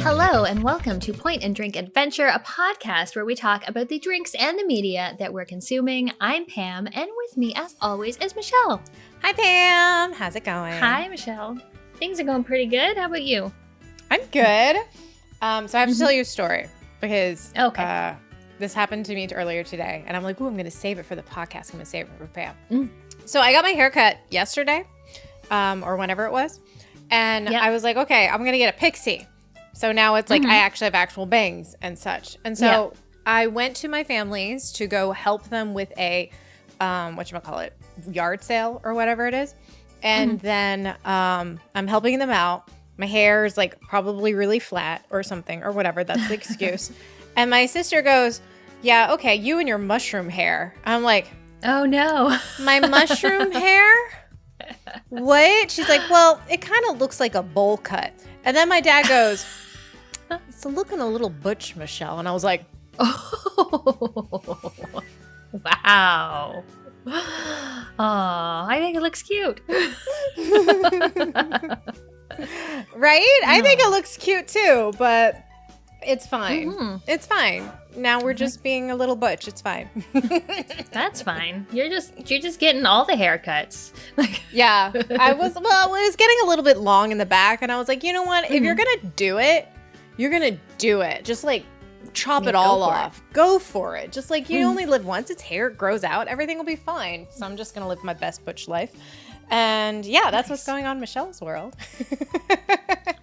Hello and welcome to Point and Drink Adventure, a podcast where we talk about the drinks and the media that we're consuming. I'm Pam, and with me, as always, is Michelle. Hi, Pam. How's it going? Hi, Michelle. Things are going pretty good. How about you? I'm good. So I have to tell you a story because Okay. This happened to me earlier today, and I'm like, ooh, I'm going to save it for the podcast. I'm going to save it for Pam. So I got my hair cut yesterday, or whenever it was, and I was like, okay, I'm going to get a pixie. So now it's like I actually have actual bangs and such. And so I went to my family's to go help them with a, whatchamacallit, yard sale or whatever it is. And then I'm helping them out. My hair is like probably really flat or something or whatever. That's the excuse. And my sister goes, yeah, okay, you and your mushroom hair. I'm like, oh no. My mushroom hair? What? She's like, well, it kind of looks like a bowl cut. And then my dad goes, it's looking a little butch, Michelle. And I was like, oh, wow. Oh, I think it looks cute. Right? I think it looks cute too, but it's fine. It's fine. Now we're just being a little butch. It's fine. That's fine. You're just getting all the haircuts. Yeah. It was getting a little bit long in the back, and I was like, you know what? If you're gonna do it, you're gonna do it. Just like chop it all off. Go for it. Just like you only live once. It's hair, it grows out. Everything will be fine. So I'm just gonna live my best butch life. And yeah, that's what's going on in Michelle's world.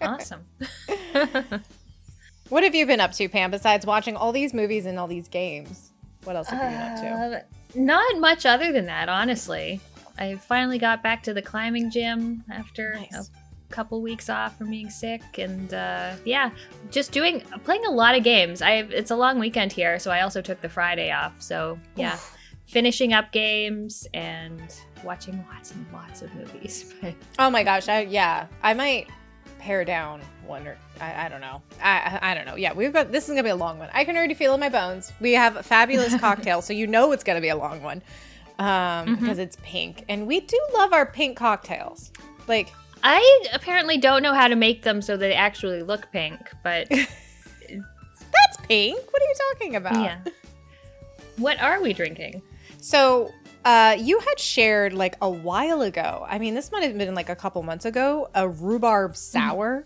Awesome. What have you been up to, Pam, besides watching all these movies and all these games? What else have you been up to? Not much other than that, honestly. I finally got back to the climbing gym after a couple weeks off from being sick. And just playing a lot of games. It's a long weekend here, so I also took the Friday off. So yeah, finishing up games and watching lots and lots of movies. Oh my gosh, I might pare down one or I don't know. I don't know. Yeah, this is gonna be a long one. I can already feel it in my bones. We have a fabulous cocktail, so you know it's gonna be a long one. Because it's pink. And we do love our pink cocktails. Like, I apparently don't know how to make them so they actually look pink, but that's pink. What are you talking about? Yeah. What are we drinking? So you had shared like a while ago, I mean, this might have been like a couple months ago, a Rhubarb Sour.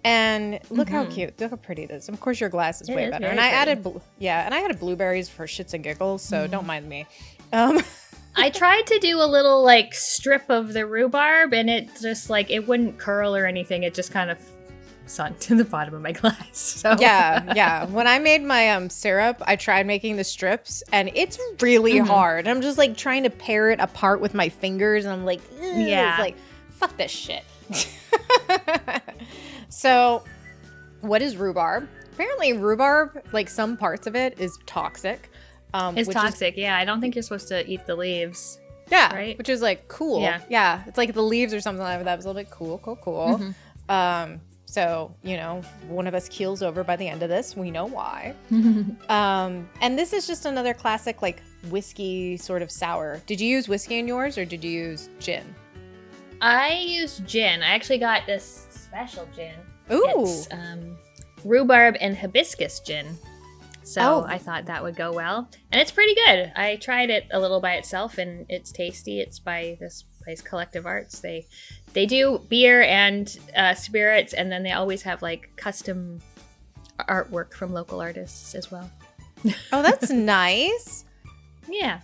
And look how cute, look how pretty it is. Of course, your glass is way better. And I added, and I added blueberries for shits and giggles, so don't mind me. I tried to do a little like strip of the rhubarb, and it just like, it wouldn't curl or anything. It just kind of sunk to the bottom of my glass. So yeah. When I made my syrup, I tried making the strips, and it's really hard. I'm just like trying to pair it apart with my fingers, and I'm like, it's like, fuck this shit. So, what is rhubarb? Apparently, rhubarb, like some parts of it, is toxic. It's toxic. I don't think you're supposed to eat the leaves. Yeah, right? Which is like cool. Yeah, it's like the leaves or something like that. It was a little bit cool. So, you know, one of us keels over by the end of this. We know why. And this is just another classic, like, whiskey sort of sour. Did you use whiskey in yours, or did you use gin? I used gin. I actually got this special gin. Ooh. It's rhubarb and hibiscus gin. So I thought that would go well. And it's pretty good. I tried it a little by itself, and it's tasty. It's by this place, Collective Arts. They do beer and spirits, and then they always have like custom artwork from local artists as well. Oh, that's nice. Yeah.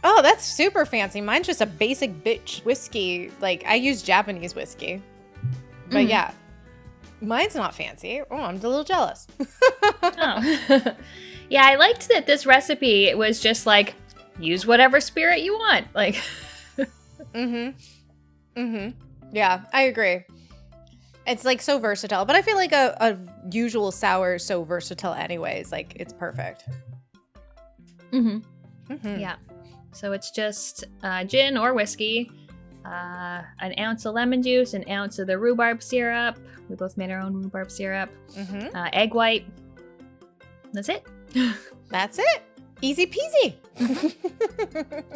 Oh, that's super fancy. Mine's just a basic bitch whiskey. Like, I use Japanese whiskey. But yeah, mine's not fancy. Oh, I'm a little jealous. Oh. Yeah, I liked that this recipe, it was just like, use whatever spirit you want. Like, Yeah, I agree. It's like so versatile, but I feel like a usual sour is so versatile anyways. Like, it's perfect. Yeah. So it's just gin or whiskey, an ounce of lemon juice, an ounce of the rhubarb syrup. We both made our own rhubarb syrup. Egg white. That's it. That's it. Easy peasy.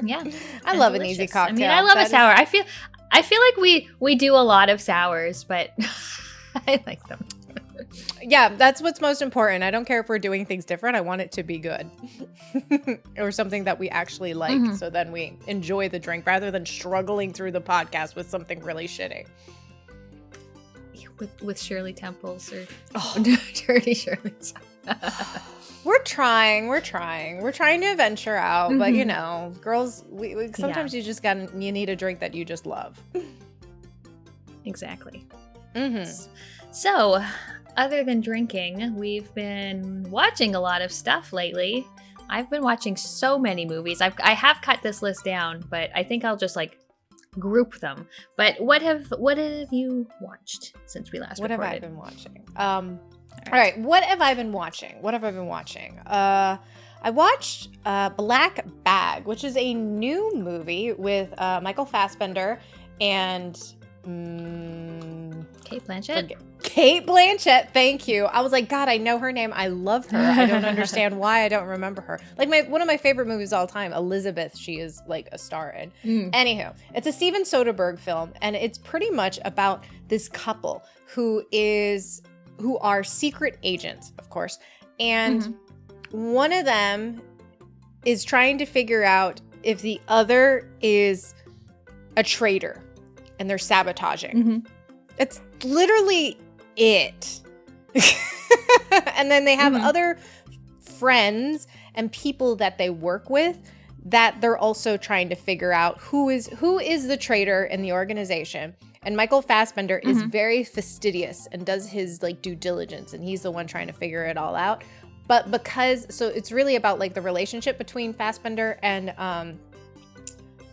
Yeah. I love an easy cocktail. I mean, I love a sour. I feel like we do a lot of sours, but I like them. Yeah, that's what's most important. I don't care if we're doing things different. I want it to be good or something that we actually like. So then we enjoy the drink rather than struggling through the podcast with something really shitty. With Shirley Temples or dirty Shirley's. We're trying to venture out, but you know, girls, we sometimes you need a drink that you just love. Exactly. So, other than drinking, we've been watching a lot of stuff lately. I've been watching so many movies. I have cut this list down, but I think I'll just like group them. But what have you watched since we last recorded? What have I been watching? All right, what have I been watching? I watched Black Bag, which is a new movie with Michael Fassbender and Kate Blanchett. Kate Blanchett, thank you. I was like, God, I know her name. I love her. I don't understand why I don't remember her. Like one of my favorite movies of all time, Elizabeth, she is like a star in. Anywho, it's a Steven Soderbergh film, and it's pretty much about this couple who are secret agents, of course. And one of them is trying to figure out if the other is a traitor and they're sabotaging. It's literally it. And then they have other friends and people that they work with that they're also trying to figure out who is the traitor in the organization. And Michael Fassbender is very fastidious and does his like due diligence, and he's the one trying to figure it all out. But so it's really about like the relationship between Fassbender and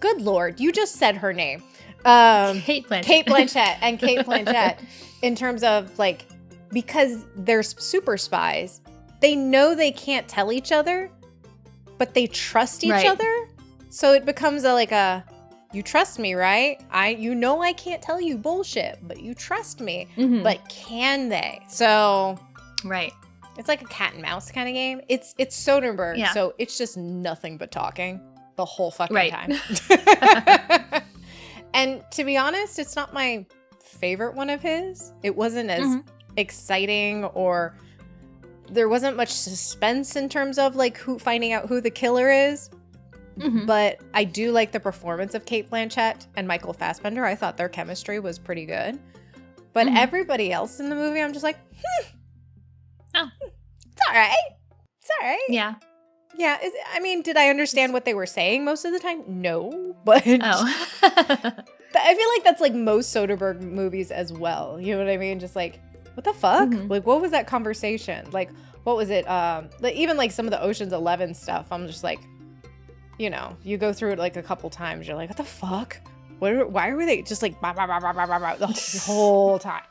good Lord, you just said her name. Kate Blanchett. Kate Blanchett in terms of like, because they're super spies, they know they can't tell each other, but they trust each other. So it becomes you trust me, right? I can't tell you bullshit, but you trust me. But can they? So it's like a cat and mouse kind of game. It's Soderbergh, so it's just nothing but talking the whole fucking time. And to be honest, it's not my favorite one of his. It wasn't as exciting, or there wasn't much suspense in terms of like finding out who the killer is. But I do like the performance of Kate Blanchett and Michael Fassbender. I thought their chemistry was pretty good. But everybody else in the movie, I'm just like, it's all right. It's all right. Yeah. Yeah. I mean, did I understand what they were saying most of the time? No. But I feel like that's like most Soderbergh movies as well. You know what I mean? Just like, what the fuck? Like, what was that conversation? Like, what was it? Like, even like some of the Ocean's 11 stuff, I'm just like, you know, you go through it like a couple times. You're like, what the fuck? Why were they just like bah, bah, bah, bah, bah, bah, bah, the whole time?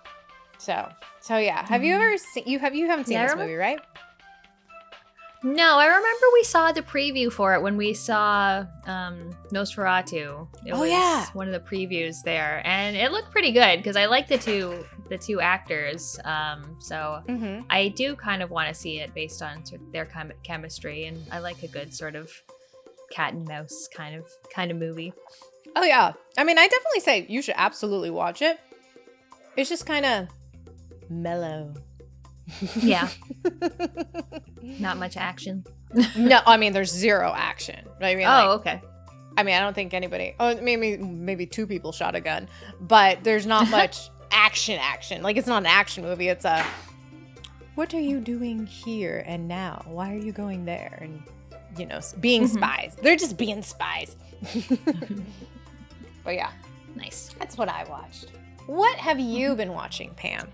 So yeah. Have you ever seen? You haven't seen this movie, right? No, I remember we saw the preview for it when we saw Nosferatu. It was one of the previews there, and it looked pretty good because I like the two actors. So I do kind of want to see it based on sort of their chemistry, and I like a good sort of cat and mouse kind of movie. Oh yeah, I mean, I definitely say you should absolutely watch it. It's just kind of mellow. Yeah. Not much action. No, I mean, there's zero action. I mean, okay. I mean, I don't think anybody. Oh, maybe two people shot a gun, but there's not much action. Like, it's not an action movie. It's a, what are you doing here and now? Why are you going there? And you know, being spies. They're just being spies. But yeah, nice. That's what I watched. What have you been watching, Pam?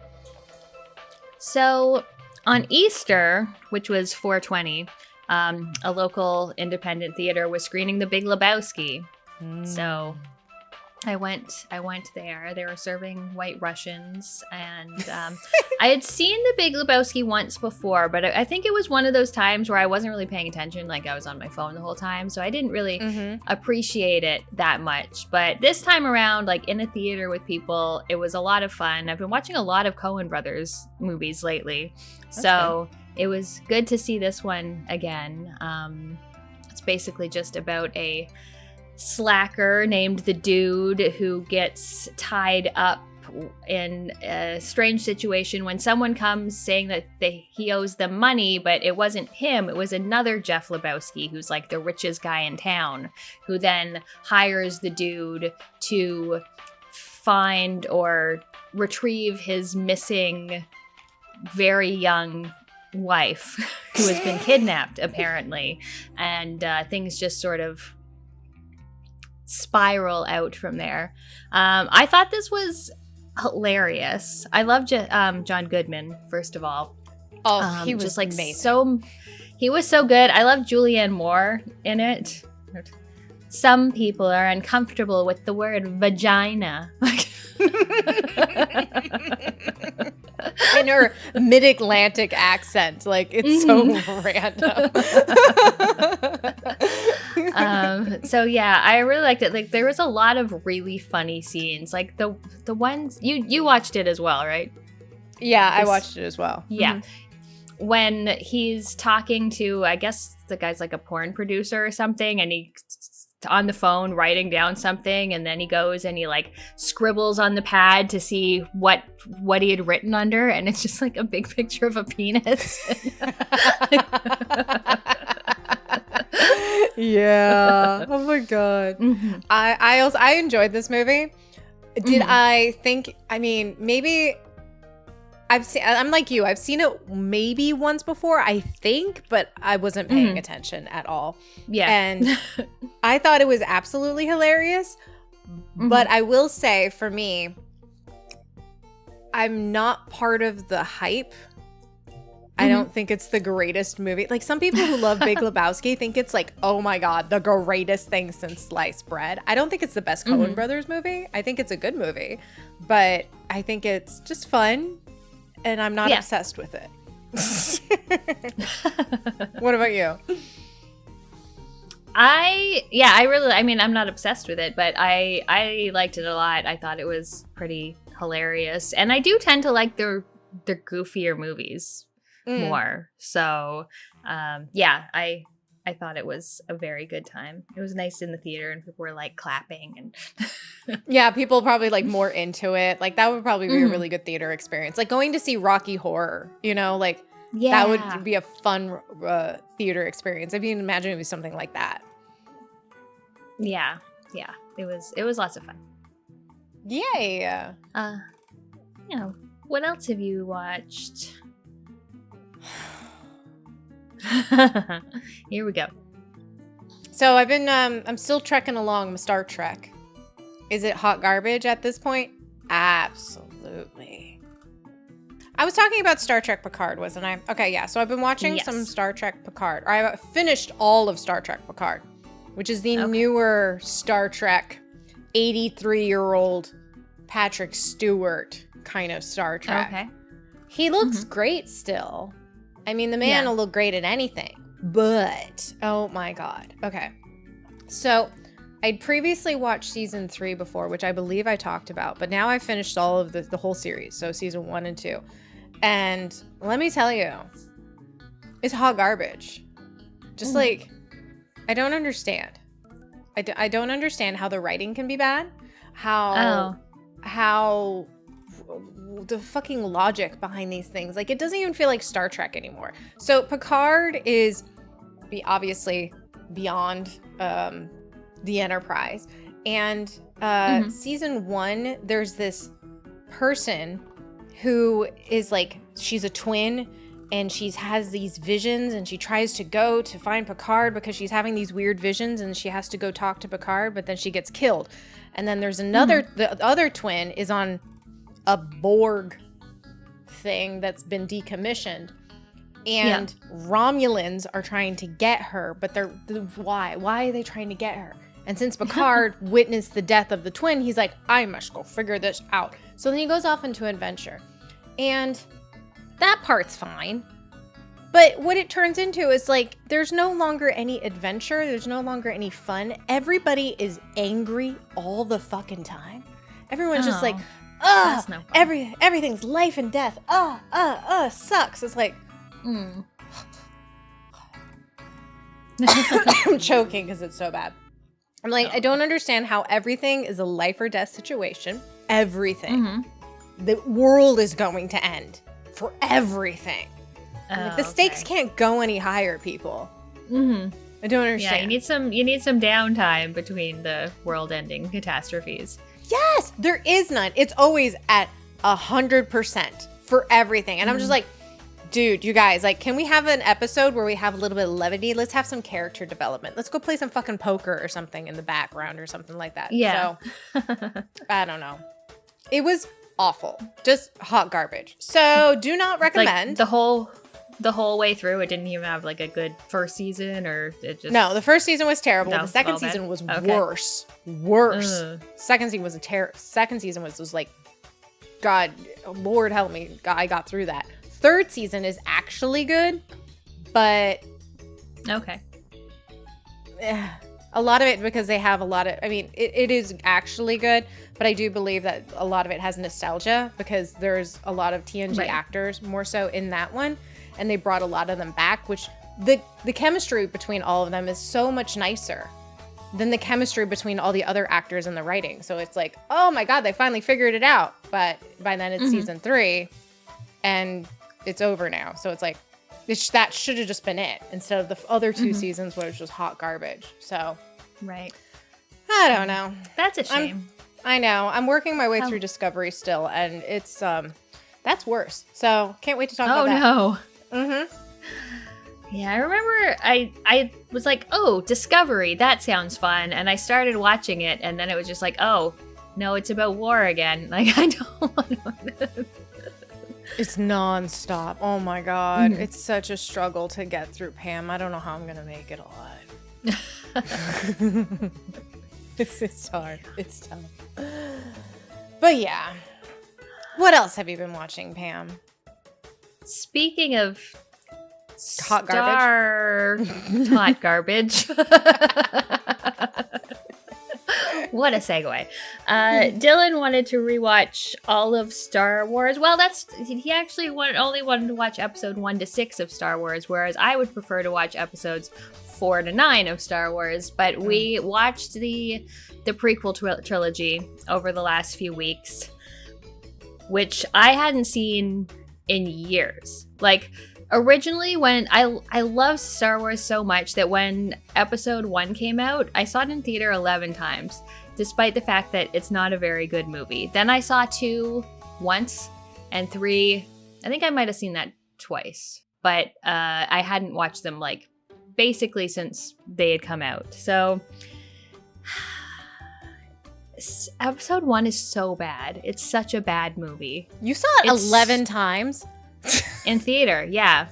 So on Easter, which was 4/20, a local independent theater was screening The Big Lebowski. So I went there. They were serving White Russians, and I had seen The Big Lebowski once before, but I think it was one of those times where I wasn't really paying attention. Like, I was on my phone the whole time, so I didn't really appreciate it that much. But this time around, like in a theater with people, it was a lot of fun. I've been watching a lot of Coen Brothers movies lately, so it was good to see this one again. basically just about a slacker named the Dude who gets tied up in a strange situation when someone comes saying that he owes them money, but it wasn't him, it was another Jeff Lebowski who's like the richest guy in town, who then hires the Dude to find or retrieve his missing very young wife who has been kidnapped apparently, and things just sort of spiral out from there. I thought this was hilarious. I love John Goodman, first of all. Oh, he was just like amazing. He was so good. I love Julianne Moore in it. Some people are uncomfortable with the word vagina. In her mid-Atlantic accent. Like, it's so random. So yeah, I really liked it. Like, there was a lot of really funny scenes. Like the ones you watched it as well, right? Yeah, I watched it as well. Yeah. When he's talking to, I guess the guy's like a porn producer or something, and he's on the phone writing down something, and then he goes and he like scribbles on the pad to see what he had written under, and it's just like a big picture of a penis. Yeah. Oh my god. Mm-hmm. I enjoyed this movie. Did I think? I mean, maybe. I'm like you. I've seen it maybe once before, I think, but I wasn't paying attention at all. Yeah. And I thought it was absolutely hilarious. But I will say, for me, I'm not part of the hype. I don't think it's the greatest movie. Like, some people who love Big Lebowski think it's like, oh my god, the greatest thing since sliced bread. I don't think it's the best Coen Brothers movie. I think it's a good movie. But I think it's just fun. And I'm not obsessed with it. What about you? I'm not obsessed with it, but I liked it a lot. I thought it was pretty hilarious. And I do tend to like their goofier movies more. So, I thought it was a very good time. It was nice in the theater, and people were like clapping and yeah, people probably like more into it. Like, that would probably be a really good theater experience. Like going to see Rocky Horror, like that would be a fun theater experience. I mean, imagine it was something like that. Yeah. It was lots of fun. Yay. What else have you watched? Here we go. So I've been I'm still trekking along with Star Trek. Is it hot garbage at this point? Absolutely. I was talking about Star Trek Picard, wasn't I? Okay, yeah. So I've been watching some Star Trek Picard. I finished all of Star Trek Picard, which is the newer Star Trek 83-year-old Patrick Stewart kind of Star Trek. Okay. He looks great still. I mean, the man will look great at anything, but oh my god. Okay. So I'd previously watched season 3 before, which I believe I talked about, but now I've finished all of the whole series. So season 1 and 2. And let me tell you, it's hot garbage. Just like, I don't understand. I don't understand how the writing can be bad. How the fucking logic behind these things. Like, it doesn't even feel like Star Trek anymore. So Picard is obviously beyond the Enterprise. And season 1, there's this person who is like, she's a twin, and she has these visions, and she tries to go to find Picard because she's having these weird visions, and she has to go talk to Picard, but then she gets killed. And then there's another, the other twin is on a Borg thing that's been decommissioned, and Romulans are trying to get her, but why are they trying to get her? And since Picard witnessed the death of the twin, he's like, I must go figure this out. So then he goes off into adventure, and that part's fine. But what it turns into is like, there's no longer any adventure, there's no longer any fun. Everybody is angry all the fucking time. Everyone's just like, no everything's life and death. Sucks. It's like, I'm choking because it's so bad. I'm like, I don't understand how everything is a life or death situation. Everything. Mm-hmm. The world is going to end for everything. Like, the stakes can't go any higher, people. Mm-hmm. I don't understand. Yeah, you need some downtime between the world-ending catastrophes. Yes, there is none. It's always at 100% for everything. And I'm just like, dude, you guys, like, can we have an episode where we have a little bit of levity? Let's have some character development. Let's go play some fucking poker or something in the background or something like that. Yeah. So, I don't know. It was awful. Just hot garbage. So, do not recommend. Like, the whole way through, it didn't even have like a good first season, or it just... No, the first season was terrible. No, the second season was worse. Second season was second season was like, God, Lord help me, I got through that. Third season is actually good, but a lot of it, because they have a lot of, I mean, it is actually good, but I do believe that a lot of it has nostalgia because there's a lot of TNG actors more so in that one. And they brought a lot of them back, which the chemistry between all of them is so much nicer than the chemistry between all the other actors in the writing. So it's like, oh my God, they finally figured it out. But by then it's season 3 and it's over now. So it's like, that should have just been it instead of the other 2 seasons where it's just hot garbage. So, right. I don't know. That's a shame. I know. I'm working my way through Discovery still, and it's, that's worse. So can't wait to talk about that. Oh no. Yeah, I remember I was like, oh, Discovery, that sounds fun. And I started watching it, and then it was just like, oh, no, it's about war again. Like, I don't want to. It's nonstop. Oh my God. It's such a struggle to get through, Pam. I don't know how I'm going to make it alive. It's hard. It's tough. But yeah. What else have you been watching, Pam? Speaking of hot garbage. Hot garbage. What a segue. Dylan wanted to rewatch all of Star Wars. Well, he actually only wanted to watch episode 1 to 6 of Star Wars, whereas I would prefer to watch episodes 4 to 9 of Star Wars. But we watched the prequel trilogy over the last few weeks, which I hadn't seen in years. Like, originally, when I love Star Wars so much that when episode 1 came out, I saw it in theater 11 times, despite the fact that it's not a very good movie. Then I saw 2 once, and 3, I think I might have seen that twice, but I hadn't watched them, like, basically since they had come out. So episode 1 is so bad. It's such a bad movie. You saw it 11 times? In theater, yeah.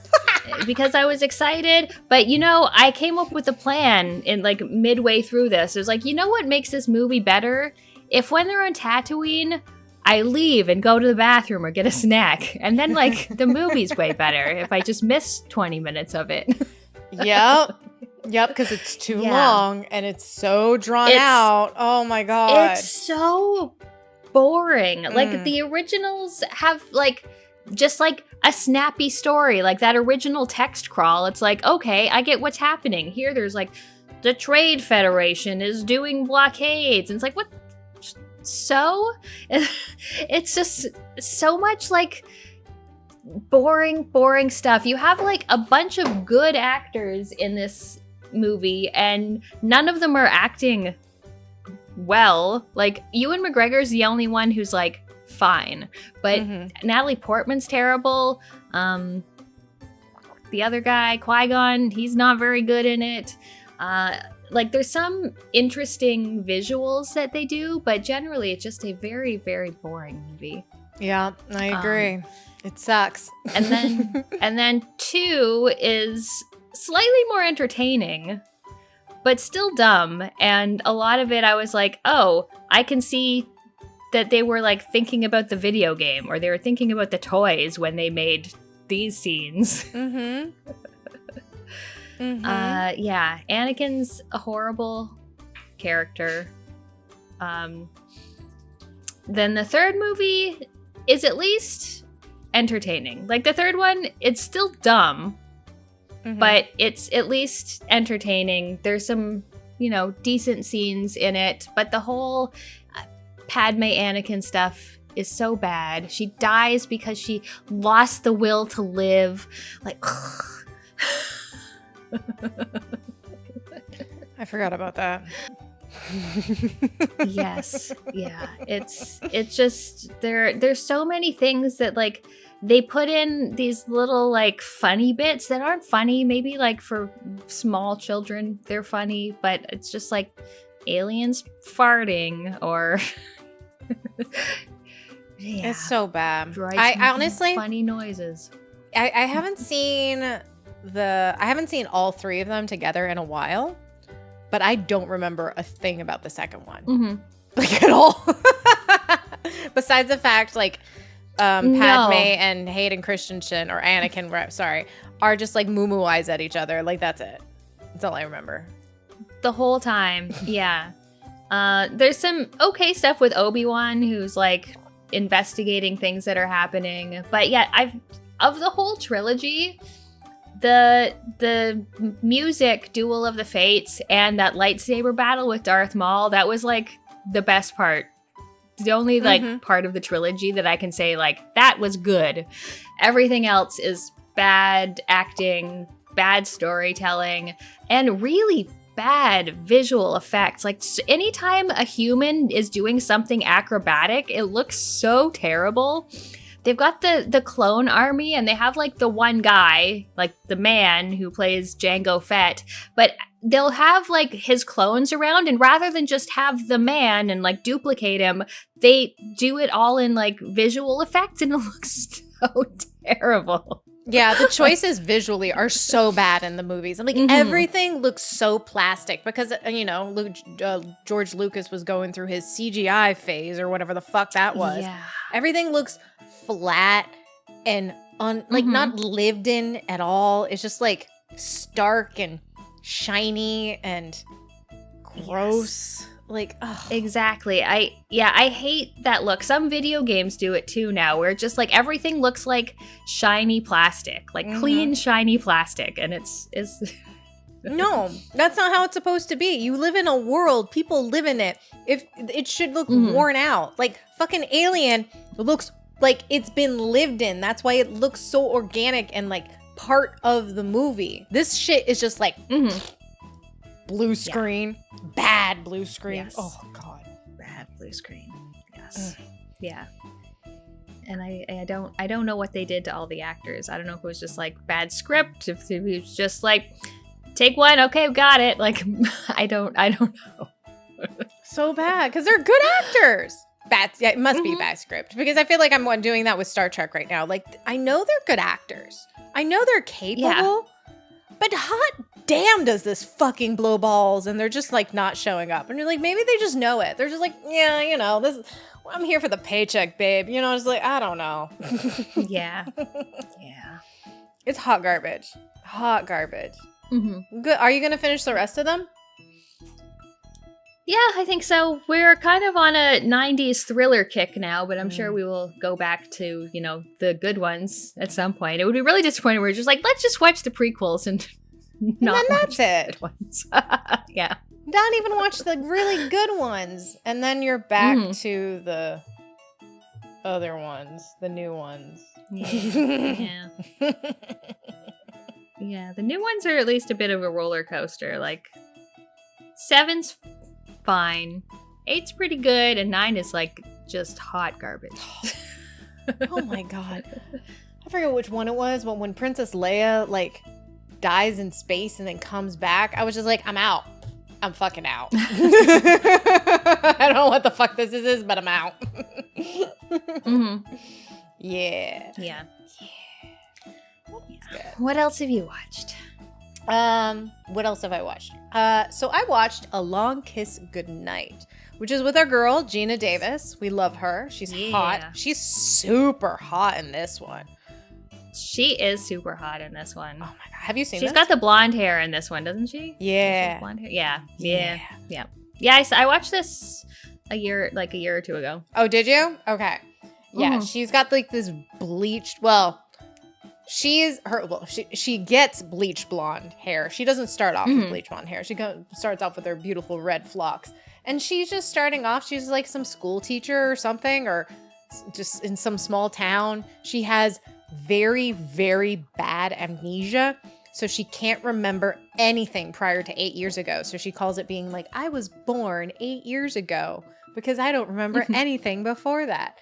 Because I was excited. But, I came up with a plan in, like, midway through this. It was like, you know what makes this movie better? If when they're on Tatooine, I leave and go to the bathroom or get a snack. And then, like, the movie's way better if I just miss 20 minutes of it. Yep, because it's too long and it's so drawn out. Oh my God. It's so boring. Like, the originals have, like, just like a snappy story, like that original text crawl. It's like, okay, I get what's happening. Here there's like, the Trade Federation is doing blockades. And it's like, what? So? It's just so much like boring stuff. You have like a bunch of good actors in this movie and none of them are acting well. Like, Ewan McGregor's the only one who's like fine, but Natalie Portman's terrible. The other guy, Qui-Gon, he's not very good in it. Like, there's some interesting visuals that they do, but generally it's just a very, very boring movie. Yeah, I agree. It sucks. And then 2 is slightly more entertaining, but still dumb. And a lot of it I was like, oh, I can see that they were like thinking about the video game or they were thinking about the toys when they made these scenes. Yeah, Anakin's a horrible character. Then the third movie is at least entertaining. Like, the third one, it's still dumb, but it's at least entertaining. There's some, decent scenes in it, but the whole Padme Anakin stuff is so bad. She dies because she lost the will to live. Like, I forgot about that. Yes. Yeah. It's just there's so many things that like they put in these little like funny bits that aren't funny. Maybe like for small children they're funny, but it's just like aliens farting or yeah. It's so bad. I honestly funny noises. I haven't seen all three of them together in a while, but I don't remember a thing about the second one. Like at all. Besides the fact like Padme and Hayden Christensen or Anakin, sorry, are just like moo eyes at each other. Like that's it. That's all I remember. The whole time. Yeah. There's some okay stuff with Obi-Wan who's like investigating things that are happening. But yeah, of the whole trilogy, the music Duel of the Fates and that lightsaber battle with Darth Maul, that was like the best part. The only like part of the trilogy that I can say like that was good. Everything else is bad acting, bad storytelling, and really bad visual effects. Like anytime a human is doing something acrobatic, it looks so terrible. They've got the clone army and they have like the one guy, like the man who plays Jango Fett, but they'll have like his clones around, and rather than just have the man and like duplicate him, they do it all in like visual effects and it looks so terrible. Yeah, the choices visually are so bad in the movies. And like everything looks so plastic because, George Lucas was going through his CGI phase or whatever the fuck that was. Yeah. Everything looks flat and not lived in at all. It's just like stark and shiny and gross. Yes. Like, ugh. Exactly. I hate that look. Some video games do it too now, where just like everything looks like shiny plastic, like clean shiny plastic, and it's No, that's not how it's supposed to be. You live in a world, people live in it. If it should look worn out. Like fucking Alien looks like it's been lived in. That's why it looks so organic and like part of the movie. This shit is just like blue screen, bad blue screen. Yes. Oh god, bad blue screen. Yes, yeah. And I don't know what they did to all the actors. I don't know if it was just like bad script, if it was just like take one, okay, got it. Like I don't know. So bad because they're good actors. Bad, yeah, it must be bad script because I feel like I'm doing that with Star Trek right now. Like I know they're good actors. I know they're capable, but hot damn does this fucking blow balls and they're just like not showing up. And you're like, maybe they just know it. They're just like, yeah, this I'm here for the paycheck, babe. It's like, I don't know. Yeah. It's hot garbage. Hot garbage. Good. Are you going to finish the rest of them? Yeah, I think so. We're kind of on a 90s thriller kick now, but I'm sure we will go back to, the good ones at some point. It would be really disappointing. We're just like, let's just watch the prequels and not and then that's it. Good ones. Yeah. Not even watch the really good ones. And then you're back to the other ones, the new ones. Yeah. Yeah, the new ones are at least a bit of a roller coaster. Like, 7's fine, 8's pretty good, and 9 is like just hot garbage. Oh my god. I forget which one it was, but when Princess Leia like dies in space and then comes back, I was just like, I'm out. I'm fucking out. I don't know what the fuck this is, but I'm out. Yeah. What else have you watched? What else have I watched? So I watched A Long Kiss Goodnight, which is with our girl, Gina Davis. We love her. She's hot. She's super hot in this one. She is super hot in this one. Oh my god. Have you seen She's got the blonde hair in this one, doesn't she? Yeah. Blonde hair? Yeah. I watched this a year or two ago. Oh, did you? Okay. Yeah, she's got like this bleached, well, she gets bleach blonde hair. She doesn't start off with bleach blonde hair. She starts off with her beautiful red flocks. And she's just starting off. She's like some school teacher or something, or just in some small town. She has very, very bad amnesia. So she can't remember anything prior to 8 years ago. So she calls it being like, I was born 8 years ago because I don't remember anything before that.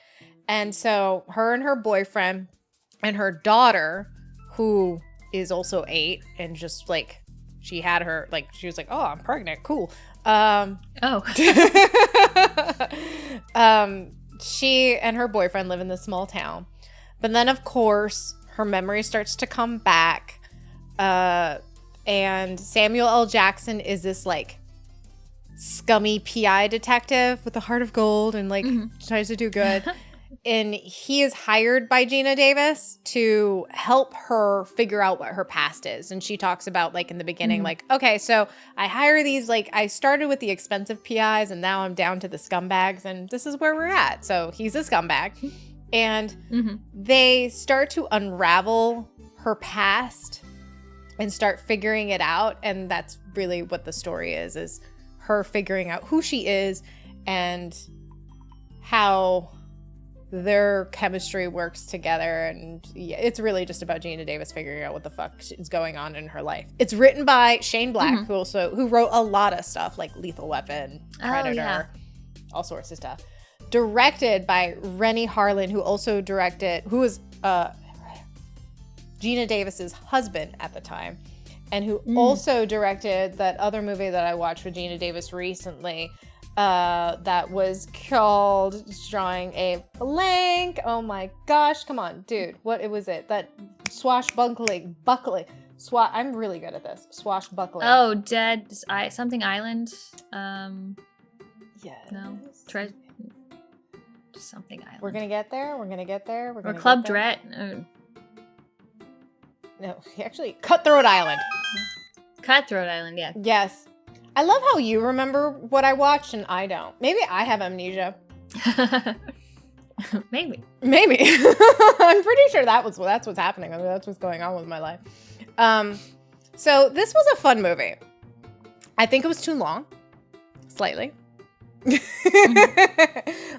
And so her and her boyfriend and her daughter, who is also 8 and just like, she had her, like, she was like, oh, I'm pregnant. Cool. She and her boyfriend live in this small town. But then, of course, her memory starts to come back. And Samuel L. Jackson is this, like, scummy PI detective with a heart of gold and, like, tries to do good. And he is hired by Geena Davis to help her figure out what her past is. And she talks about, like, in the beginning, like, okay, so I hire these, like, I started with the expensive PIs and now I'm down to the scumbags and this is where we're at. So he's a scumbag. And they start to unravel her past and start figuring it out. And that's really what the story is her figuring out who she is and how their chemistry works together. And yeah, it's really just about Geena Davis figuring out what the fuck is going on in her life. It's written by Shane Black, who wrote a lot of stuff like Lethal Weapon, Predator, all sorts of stuff. Directed by Rennie Harlan, who was Geena Davis's husband at the time, and who also directed that other movie that I watched with Geena Davis recently, that was called, drawing a blank. Oh my gosh, come on, dude. What was it? That swashbuckling. I'm really good at this. Swashbuckling. Oh, something Island. Yes. No. Something Island. We're gonna get there. Or Club Dread. No, actually, Cutthroat Island. Cutthroat Island, yeah. Yes. I love how you remember what I watched and I don't. Maybe I have amnesia. Maybe. I'm pretty sure that's what's happening. I mean, that's what's going on with my life. So this was a fun movie. I think it was too long. Slightly.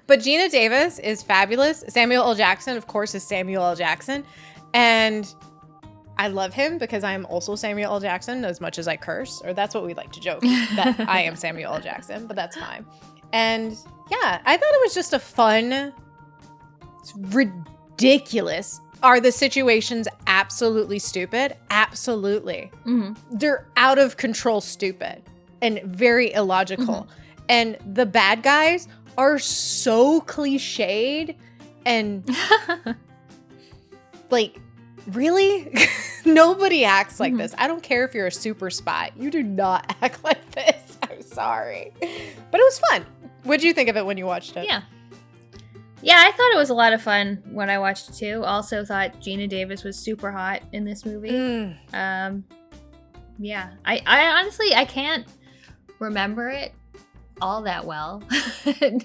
But Geena Davis is fabulous. Samuel L. Jackson, of course, is Samuel L. Jackson. And I love him because I am also Samuel L. Jackson as much as I curse. Or that's what we like to joke, that I am Samuel L. Jackson, but that's fine. And yeah, I thought it was just a fun, ridiculous. Are the situations absolutely stupid? Absolutely. They're out of control stupid and very illogical. And the bad guys are so cliched and like, really? Nobody acts like this. I don't care if you're a super spy. You do not act like this. I'm sorry. But it was fun. What did you think of it when you watched it? Yeah, I thought it was a lot of fun when I watched it too. Also thought Geena Davis was super hot in this movie. Yeah. I honestly, I can't remember it all that well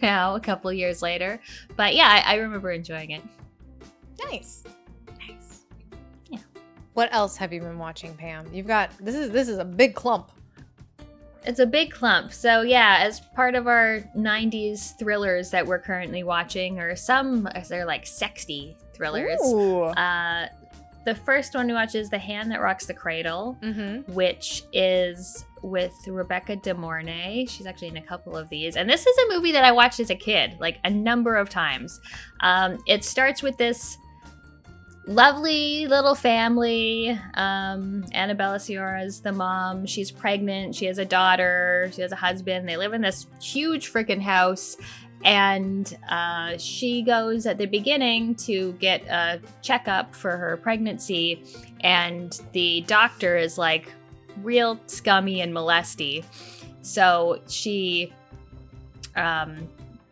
now, a couple years later. But yeah, I remember enjoying it. Nice. Yeah. What else have you been watching, Pam? You've got, this is a big clump. It's a big clump. So yeah, as part of our 90s thrillers that we're currently watching, or they're like sexy thrillers. Ooh. The first one we watch is The Hand That Rocks the Cradle, which is with Rebecca De Mornay. She's actually in a couple of these. And this is a movie that I watched as a kid, like a number of times. It starts with this lovely little family. Annabella Sciorra's the mom. She's pregnant. She has a daughter. She has a husband. They live in this huge freaking house. And she goes at the beginning to get a checkup for her pregnancy. And the doctor is like real scummy and molesty. So she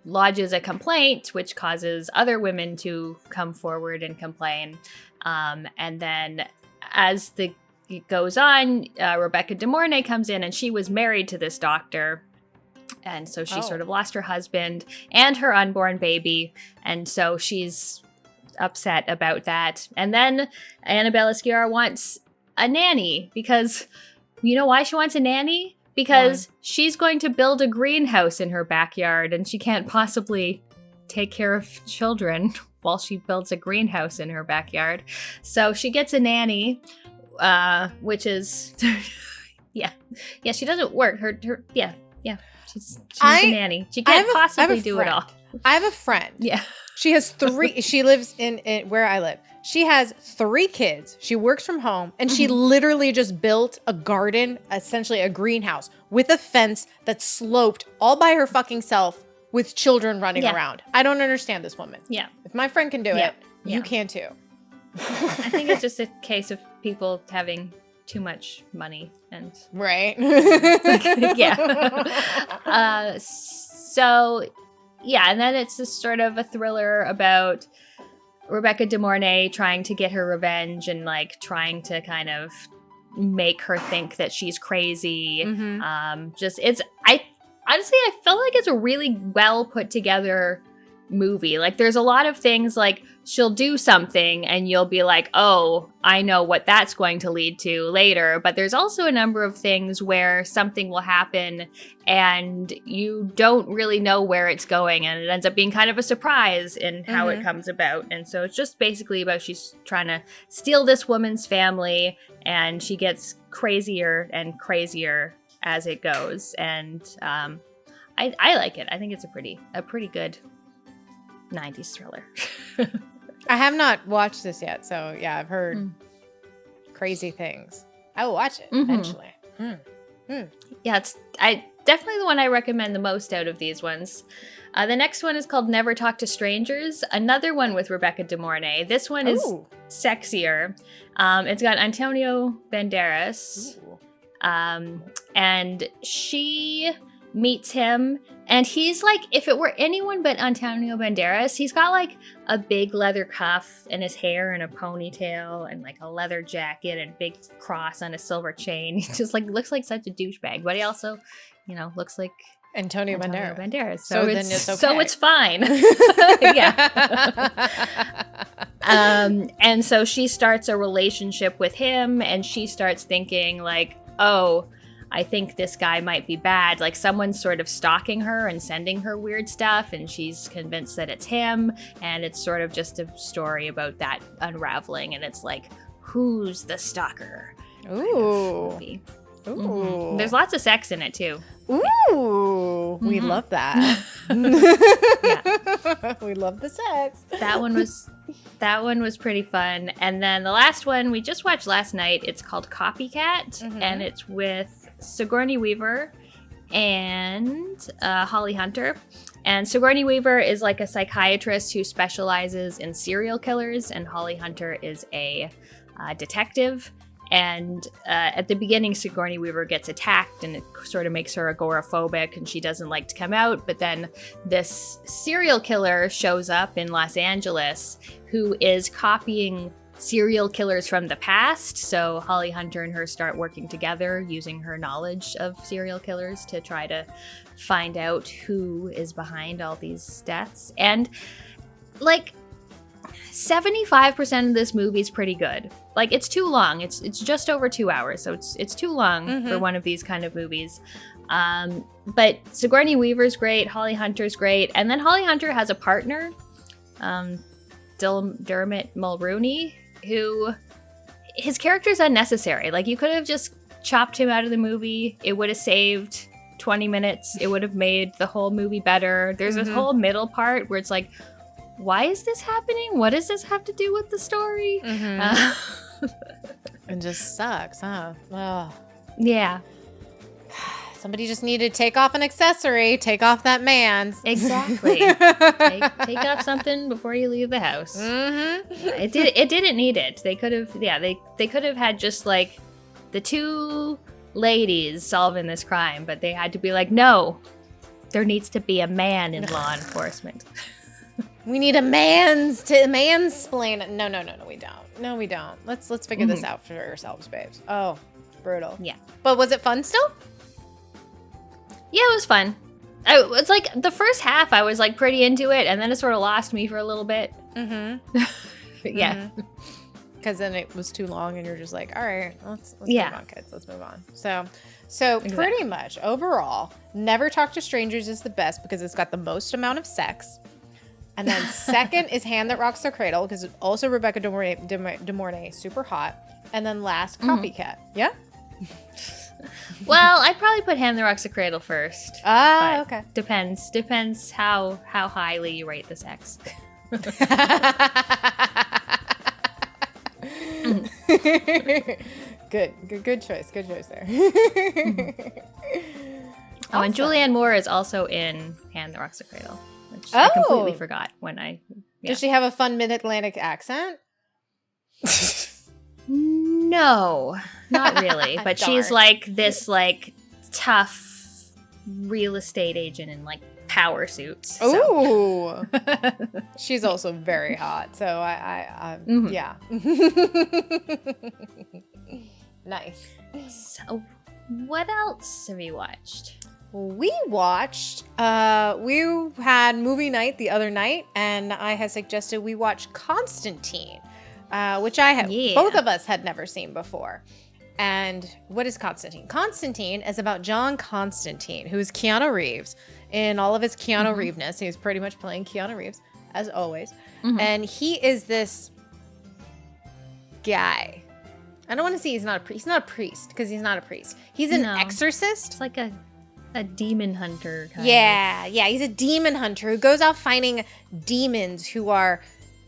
lodges a complaint, which causes other women to come forward and complain. And then as it goes on, Rebecca De Mornay comes in, and she was married to this doctor. And so she sort of lost her husband and her unborn baby. And so she's upset about that. And then Annabelle Esquiar wants a nanny because you know why she wants a nanny? Because she's going to build a greenhouse in her backyard and she can't possibly take care of children while she builds a greenhouse in her backyard. So she gets a nanny, which is, she doesn't work. She's a nanny. She can't possibly do it all. I have a friend. Yeah. She has 3, she lives in where I live. She has 3 kids. She works from home and she literally just built a garden, essentially a greenhouse with a fence that's sloped all by her fucking self with children running around. I don't understand this woman. Yeah. If my friend can do it, you can too. I think it's just a case of people having too much money and right. And then it's this sort of a thriller about Rebecca De Mornay trying to get her revenge and like trying to kind of make her think that she's crazy. I felt like it's a really well put together movie. Like there's a lot of things like she'll do something and you'll be like, oh, I know what that's going to lead to later. But there's also a number of things where something will happen and you don't really know where it's going. And it ends up being kind of a surprise in how it comes about. And so it's just basically about she's trying to steal this woman's family and she gets crazier and crazier as it goes. And I like it. I think it's a pretty good 90s thriller. I have not watched this yet, so yeah, I've heard crazy things. I will watch it eventually. Yeah, it's definitely the one I recommend the most out of these ones. The next one is called Never Talk to Strangers, another one with Rebecca De Mornay. This one is sexier. It's got Antonio Banderas, and she meets him, and he's like, if it were anyone but Antonio Banderas, he's got like a big leather cuff in his hair and a ponytail and like a leather jacket and a big cross on a silver chain. He just like looks like such a douchebag, but he also, looks like Antonio Banderas. So then it's okay. So it's fine. And so she starts a relationship with him, and she starts thinking like, oh, I think this guy might be bad. Like someone's sort of stalking her and sending her weird stuff, and she's convinced that it's him. And it's sort of just a story about that unraveling. And it's like, who's the stalker? Ooh. Kind of movie. There's lots of sex in it too. Ooh, we love that. We love the sex. That one was pretty fun. And then the last one we just watched last night, it's called Copycat, and it's with Sigourney Weaver and Holly Hunter. And Sigourney Weaver is like a psychiatrist who specializes in serial killers, and Holly Hunter is a detective. And at the beginning, Sigourney Weaver gets attacked, and it sort of makes her agoraphobic, and she doesn't like to come out. But then this serial killer shows up in Los Angeles who is copying serial killers from the past. So Holly Hunter and her start working together using her knowledge of serial killers to try to find out who is behind all these deaths. And like 75% of this movie is pretty good. Like it's too long. It's just over 2 hours, so it's too long for one of these kind of movies. But Sigourney Weaver's great, Holly Hunter's great, and then Holly Hunter has a partner, Dermot Mulroney, who his character's unnecessary. Like you could have just chopped him out of the movie. It would have saved 20 minutes. It would have made the whole movie better. There's this whole middle part where it's like, why is this happening? What does this have to do with the story? It just sucks, huh? Oh. Yeah. Somebody just needed to take off an accessory, take off that man's. Exactly. take off something before you leave the house. It didn't need it. They could have, they could have had just like the two ladies solving this crime, but they had to be like, no, there needs to be a man in law enforcement. We need a mansplain it. No, we don't. No, we don't. Let's figure this out for ourselves, babes. Oh, brutal. Yeah. But was it fun still? Yeah, it was fun. It's like the first half I was like pretty into it, and then it sort of lost me for a little bit. Yeah. Because then it was too long and you're just like, all right, let's move on, kids. Let's move on. So exactly. Pretty much overall, Never Talk to Strangers is the best because it's got the most amount of sex. And then second is Hand That Rocks the Cradle because also Rebecca De Mornay, super hot. And then last, Copycat. Yeah? Well, I'd probably put Hand That Rocks the Cradle first. Okay. Depends how highly you rate the sex. Good choice there. Oh, and Julianne Moore is also in Hand That Rocks the Cradle, which I completely forgot when I... Yeah. Does she have a fun Mid-Atlantic accent? No, not really. But she's like this like tough real estate agent in like power suits. Ooh. She's also very hot. So I yeah. Nice. So what else have you watched? We watched, we had movie night the other night, and I had suggested we watch Constantine, which both of us had never seen before. And what is Constantine? Constantine is about John Constantine, who is Keanu Reeves in all of his Keanu Reeves-ness. He's pretty much playing Keanu Reeves, as always. And he is this guy. I don't want to say he's not a priest. He's not a priest, because he's not a priest. He's an exorcist. It's like a demon hunter kind of. He's a demon hunter who goes out finding demons who are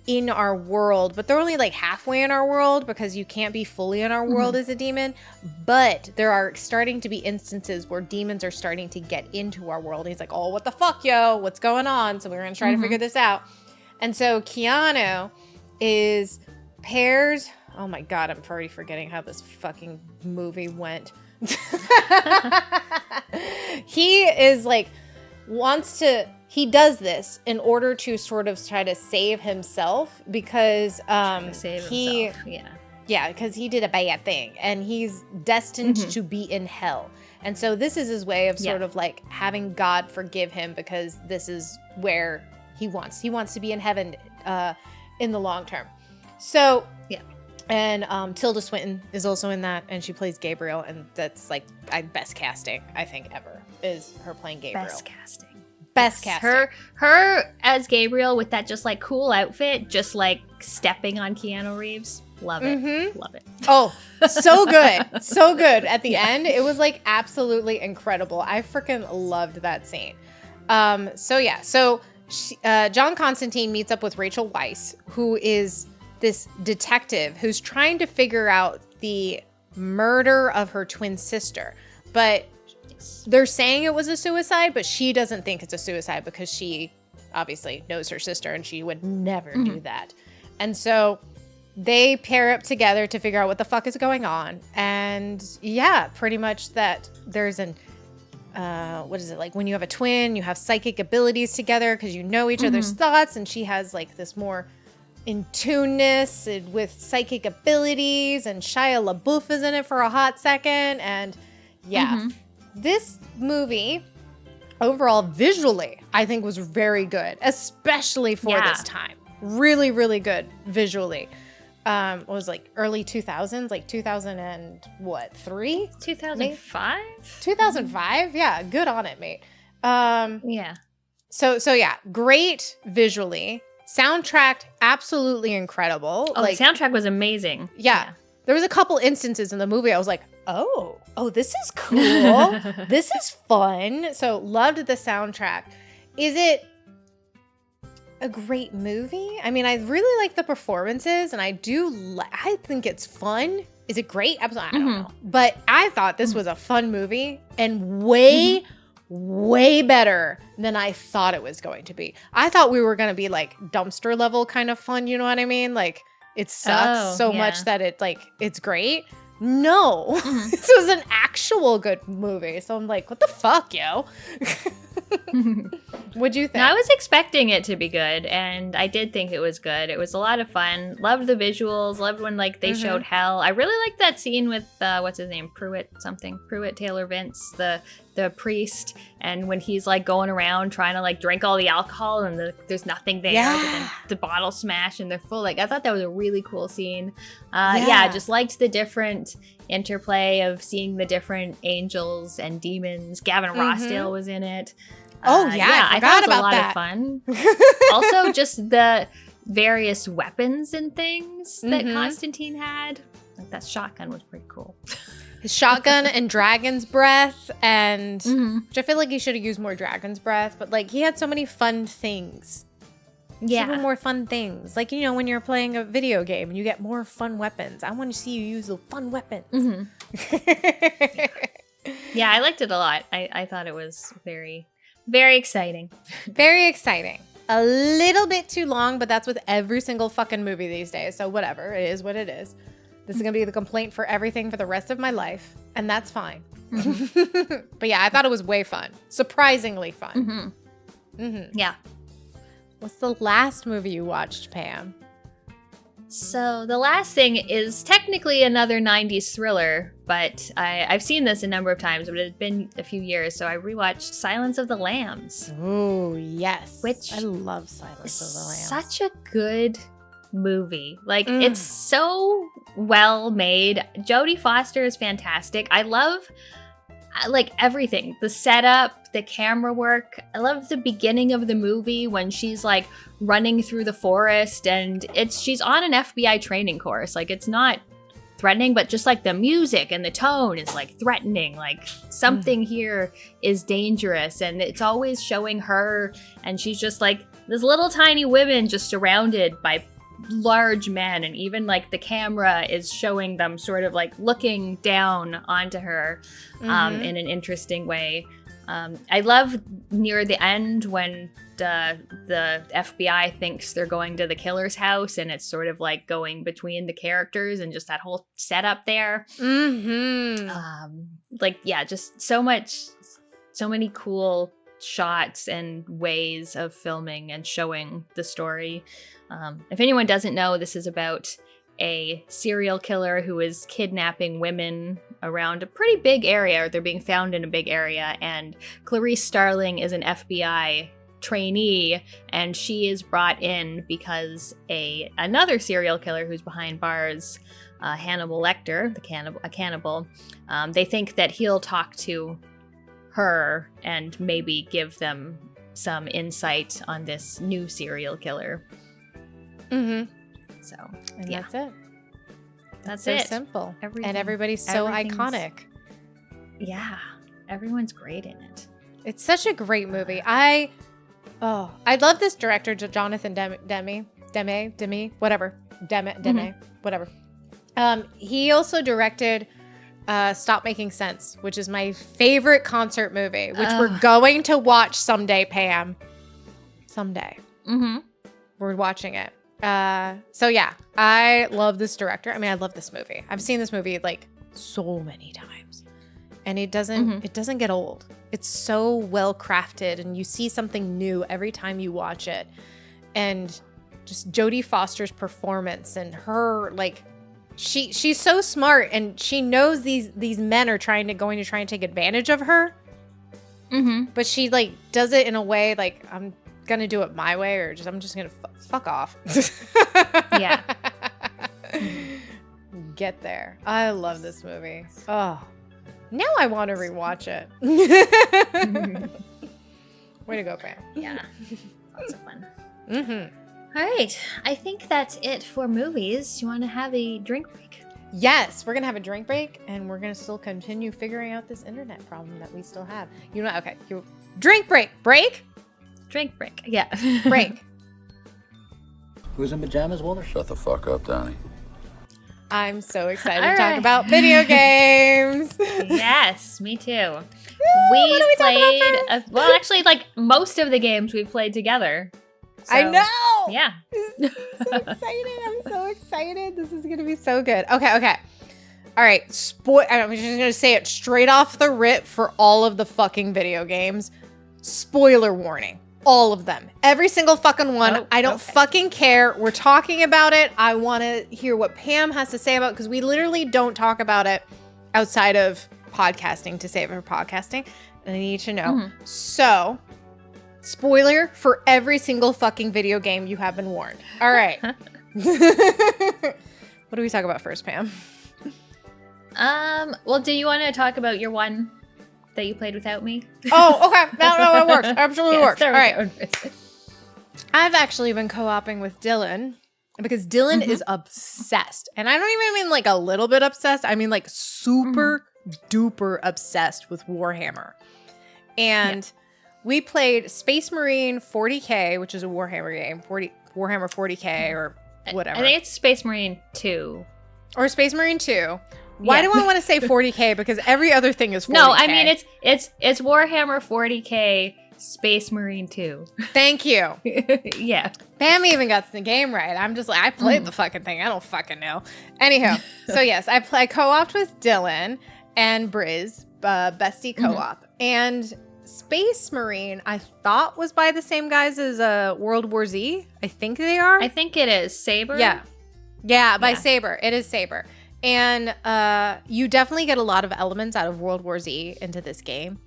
in our world, but they're only like halfway in our world because you can't be fully in our world as a demon. But there are starting to be instances where demons are starting to get into our world. And he's like, oh, what the fuck, yo? What's going on? So we're going to try to figure this out. And so Keanu pairs... Oh my God, I'm already forgetting how this fucking movie went. He is like, he does this in order to sort of try to save himself because because he did a bad thing and he's destined to be in hell. And so this is his way of sort of like having God forgive him because this is where he wants to be in heaven in the long term. So and Tilda Swinton is also in that, and she plays Gabriel, and that's like best casting I think ever is her playing Gabriel. Best casting. Her as Gabriel with that just like cool outfit, just like stepping on Keanu Reeves. Love it. Love it. Oh, so good. So good. At the end, it was like absolutely incredible. I freaking loved that scene. So John Constantine meets up with Rachel Weisz, who is this detective who's trying to figure out the murder of her twin sister. But they're saying it was a suicide, but she doesn't think it's a suicide because she obviously knows her sister and she would never do that. And so they pair up together to figure out what the fuck is going on. And pretty much that there's what is it, like when you have a twin, you have psychic abilities together because you know each other's thoughts, and she has like this more in tuneness with psychic abilities, and Shia LaBeouf is in it for a hot second. And this movie overall visually I think was very good, especially for this time. Really, really good visually. What was like early 2000s, like 2000 and what, 3? 2005? 2005? Yeah, good on it, mate. So great visually. Soundtrack, absolutely incredible. Oh, the soundtrack was amazing. Yeah. There was a couple instances in the movie I was like, oh, this is cool. This is fun. So loved the soundtrack. Is it a great movie? I mean, I really like the performances, and I think it's fun. Is it great? Absolutely, I don't know. But I thought this was a fun movie and way better than I thought it was going to be. I thought we were going to be like dumpster level kind of fun, you know what I mean? Like it sucks much that it's great. No, this was an actual good movie. So I'm like, what the fuck, yo? What'd you think? No, I was expecting it to be good, and I did think it was good. It was a lot of fun. Loved the visuals. Loved when like they showed hell. I really liked that scene with what's his name, Pruitt Taylor Vince, the the priest, and when he's like going around trying to like drink all the alcohol and there's nothing there, but then the bottle smash and they're full. Like I thought that was a really cool scene. Just liked the different interplay of seeing the different angels and demons. Gavin Rossdale was in it. I thought it was about a lot that. of fun. Also, just the various weapons and things that Constantine had. Like that shotgun was pretty cool. His shotgun and dragon's breath, and which I feel like he should have used more dragon's breath, but like he had so many fun things. Super more fun things. Like, you know, when you're playing a video game and you get more fun weapons. I want to see you use the fun weapons. Yeah, I liked it a lot. I thought it was very, very exciting. Very exciting. A little bit too long, but that's with every single fucking movie these days. So whatever. It is what it is. This is going to be the complaint for everything for the rest of my life. And that's fine. But yeah, I thought it was way fun. Surprisingly fun. Yeah. What's the last movie you watched, Pam? So the last thing is technically another 90s thriller, but I've seen this a number of times, but it's been a few years, so I rewatched Silence of the Lambs. Oh, yes. Which I love Silence of the Lambs. Such a good movie. Like, it's so well made. Jodie Foster is fantastic. I love like everything, the setup, the camera work. I love the beginning of the movie when she's like running through the forest, and she's on an FBI training course. Like, it's not threatening, but just like the music and the tone is like threatening, like something here is dangerous, and it's always showing her, and she's just like this little tiny woman just surrounded by large men, and even like the camera is showing them sort of like looking down onto her in an interesting way. I love near the end when the FBI thinks they're going to the killer's house, and it's sort of like going between the characters and just that whole setup there. Just so many cool shots and ways of filming and showing the story. If anyone doesn't know, this is about a serial killer who is kidnapping women around a pretty big area, or they're being found in a big area, and Clarice Starling is an FBI trainee, and she is brought in because another serial killer who's behind bars, Hannibal Lecter, a cannibal, they think that he'll talk to her and maybe give them some insight on this new serial killer. So, that's it. That's so it. Simple. And everybody's so iconic. Yeah. Everyone's great in it. It's such a great movie. I love this director, Jonathan Demme, whatever. Whatever. He also directed Stop Making Sense, which is my favorite concert movie, which we're going to watch someday, Pam. Someday. We're watching it. So yeah, I love this director. I mean, I love this movie. I've seen this movie like so many times, and it doesn't get old. It's so well crafted, and you see something new every time you watch it. And just Jodie Foster's performance and her, like, she's so smart, and she knows these men are going to try and take advantage of her. But she like does it in a way like, I'm gonna do it my way, or I'm just gonna fuck off. Yeah. Get there. I love this movie. Oh, now I want to rewatch it. Way to go, Pam. Yeah. Lots of fun. All right. I think that's it for movies. Do you want to have a drink break? Yes, we're gonna have a drink break, and we're gonna still continue figuring out this internet problem that we still have. You know, okay. Drink break. Break. Drink break. Yeah. Break. Who's in pajamas, Walter? Shut the fuck up, Donnie. I'm so excited to talk about video games. Yes, me too. We played, actually, like most of the games we've played together. So, I know. Yeah. So excited. I'm so excited. This is going to be so good. Okay. All right. I'm just going to say it straight off the rip for all of the fucking video games. Spoiler warning. All of them. Every single fucking one. Oh, I don't fucking care. We're talking about it. I want to hear what Pam has to say about it, because we literally don't talk about it outside of podcasting to save it for podcasting. I need to know. So, spoiler for every single fucking video game, you have been warned. All right. What do we talk about first, Pam? Well, do you want to talk about your one that you played without me? Oh, okay. No, it works. Absolutely works. All right. Go. I've actually been co-oping with Dylan because Dylan is obsessed. And I don't even mean like a little bit obsessed. I mean like super duper obsessed with Warhammer. And we played Space Marine 40K, which is a Warhammer game, Warhammer 40K or whatever. I think it's Space Marine 2. Or Space Marine 2. Why do I want to say 40K? Because every other thing is 40K. No, I mean it's Warhammer 40K Space Marine 2. Thank you. Yeah. Pam even got the game right. I'm just like, I played the fucking thing. I don't fucking know. Anyhow, so yes, I co-opted with Dylan and Briz, bestie co-op. And Space Marine, I thought was by the same guys as World War Z. I think they are. I think it is. Saber? Yeah, by Saber. It is Saber. And you definitely get a lot of elements out of World War Z into this game.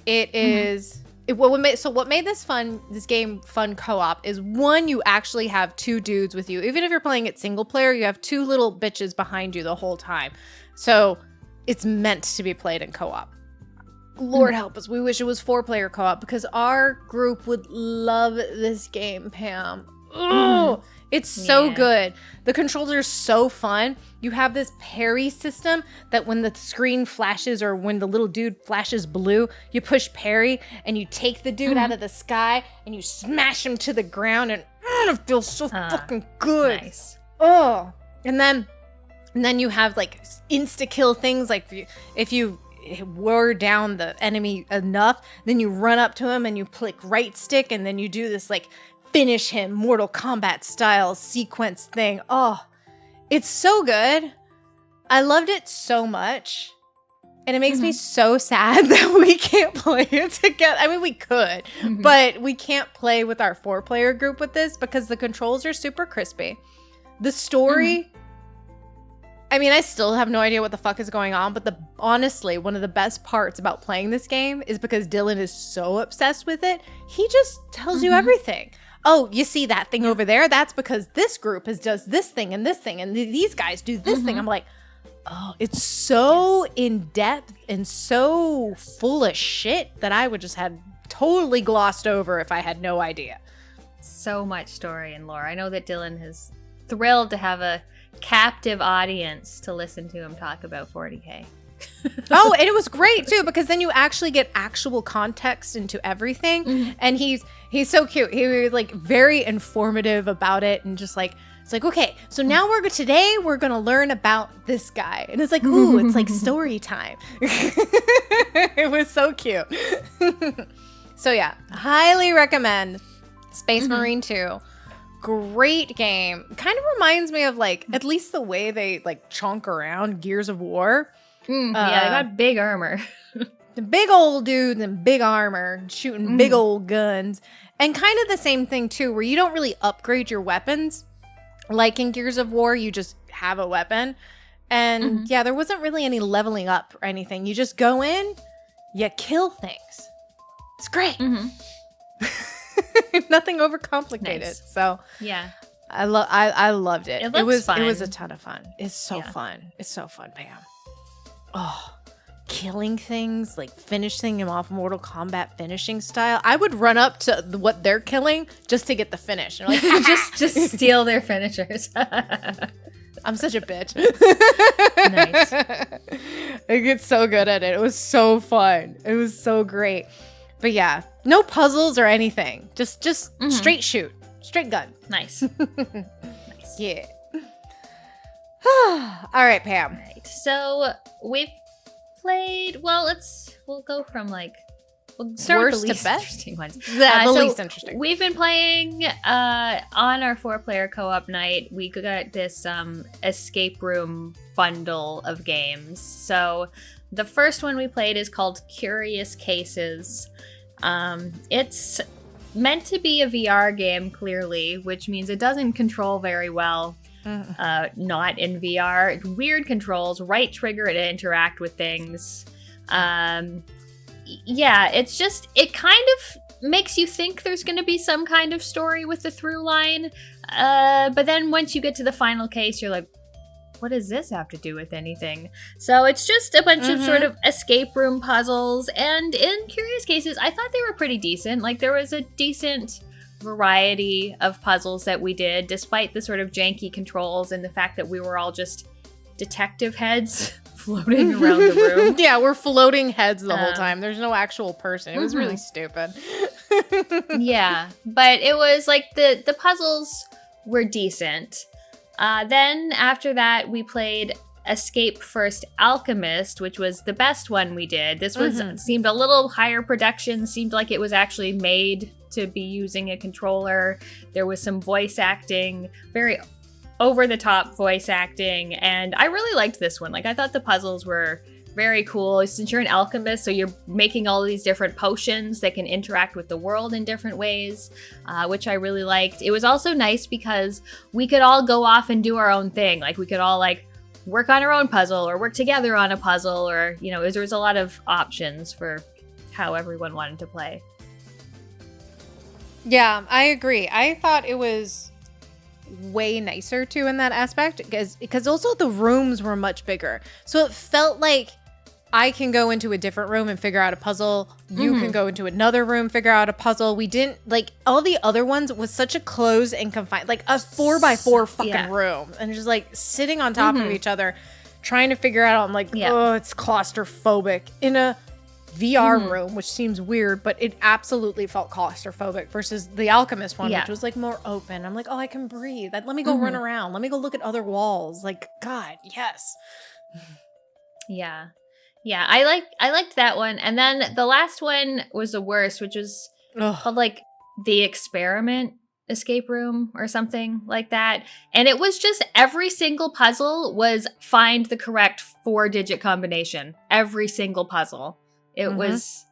It is... What made this game fun co-op is, one, you actually have two dudes with you. Even if you're playing it single player, you have two little bitches behind you the whole time. So it's meant to be played in co-op. Lord help us, we wish it was 4-player co-op because our group would love this game, Pam. Oh, it's so good. The controls are so fun. You have this parry system that when the screen flashes or when the little dude flashes blue, you push parry and you take the dude out of the sky and you smash him to the ground, and it feels so fucking good. Nice. Oh, and then you have like insta-kill things, like if you wear down the enemy enough, then you run up to him and you click right stick and then you do this like finish him Mortal Kombat style sequence thing. Oh, it's so good. I loved it so much. And it makes me so sad that we can't play it together. I mean, we could, but we can't play with our 4-player group with this because the controls are super crispy. The story, I mean, I still have no idea what the fuck is going on, but honestly, one of the best parts about playing this game is because Dylan is so obsessed with it. He just tells you everything. Oh, you see that thing over there? That's because this group does this thing, and these guys do this thing. I'm like, oh, it's so in-depth and so full of shit that I would just have totally glossed over if I had no idea. So much story and lore. I know that Dylan is thrilled to have a captive audience to listen to him talk about 40K. Oh, and it was great too, because then you actually get actual context into everything. And he's so cute. He was like very informative about it, and just like, it's like, okay, so now today we're gonna learn about this guy, and it's like, ooh, it's like story time. It was so cute. So yeah, highly recommend Space Marine 2. Great game. Kind of reminds me of like, at least the way they like chunk around Gears of War. Yeah, they got big armor. The big old dudes and big armor, shooting big old guns. And kind of the same thing too, where you don't really upgrade your weapons. Like in Gears of War, you just have a weapon. And yeah, there wasn't really any leveling up or anything. You just go in, you kill things. It's great. Nothing overcomplicated. Nice. So yeah, I loved it. It was a ton of fun. It's so fun. It's so fun, Pam. Oh, killing things, like finishing them off Mortal Kombat finishing style. I would run up to what they're killing just to get the finish. And like, just steal their finishers. I'm such a bitch. Nice. I get so good at it. It was so fun. It was so great. But yeah, no puzzles or anything. Just straight shoot, straight gun. Nice. Nice. Yeah. All right, Pam. All right. So we've played. Well, we'll go from like we'll start worst with the least to best? Interesting ones. The least interesting. We've been playing on our 4-player co-op night. We got this escape room bundle of games. So the first one we played is called Curious Cases. It's meant to be a VR game, clearly, which means it doesn't control very well. Not in VR. Weird controls, right trigger to interact with things. yeah, it's just, it kind of makes you think there's going to be some kind of story with the through line. But then once you get to the final case, you're like, what does this have to do with anything? So it's just a bunch of sort of escape room puzzles. And in Curious Cases, I thought they were pretty decent. Like, there was a decent variety of puzzles that we did, despite the sort of janky controls and the fact that we were all just detective heads floating around the room. Yeah, we're floating heads the whole time. There's no actual person. It was really stupid. Yeah, but it was like the puzzles were decent. Then after that, we played Escape First Alchemist, which was the best one we did. This was seemed a little higher production, seemed like it was actually made to be using a controller. There was some voice acting, very over-the-top voice acting, and I really liked this one. Like, I thought the puzzles were very cool. Since you're an alchemist, so you're making all these different potions that can interact with the world in different ways, which I really liked. It was also nice because we could all go off and do our own thing. Like, we could all, like, work on our own puzzle or work together on a puzzle, or, you know, there was a lot of options for how everyone wanted to play. Yeah, I agree. I thought it was way nicer too in that aspect because also the rooms were much bigger, so it felt like I can go into a different room and figure out a puzzle. You can go into another room, figure out a puzzle. We didn't, like, all the other ones was such a closed and confined, like a 4x4 fucking room, and just like sitting on top of each other trying to figure out. I'm like, oh, it's claustrophobic in a VR room, which seems weird, but it absolutely felt claustrophobic versus the Alchemist one, which was like more open. I'm like, oh, I can breathe. Let me go run around. Let me go look at other walls. Like, God, yes. Yeah. Yeah, I liked that one. And then the last one was the worst, which was called like The Experiment Escape Room or something like that. And it was just every single puzzle was find the correct 4-digit combination. Every single puzzle. It was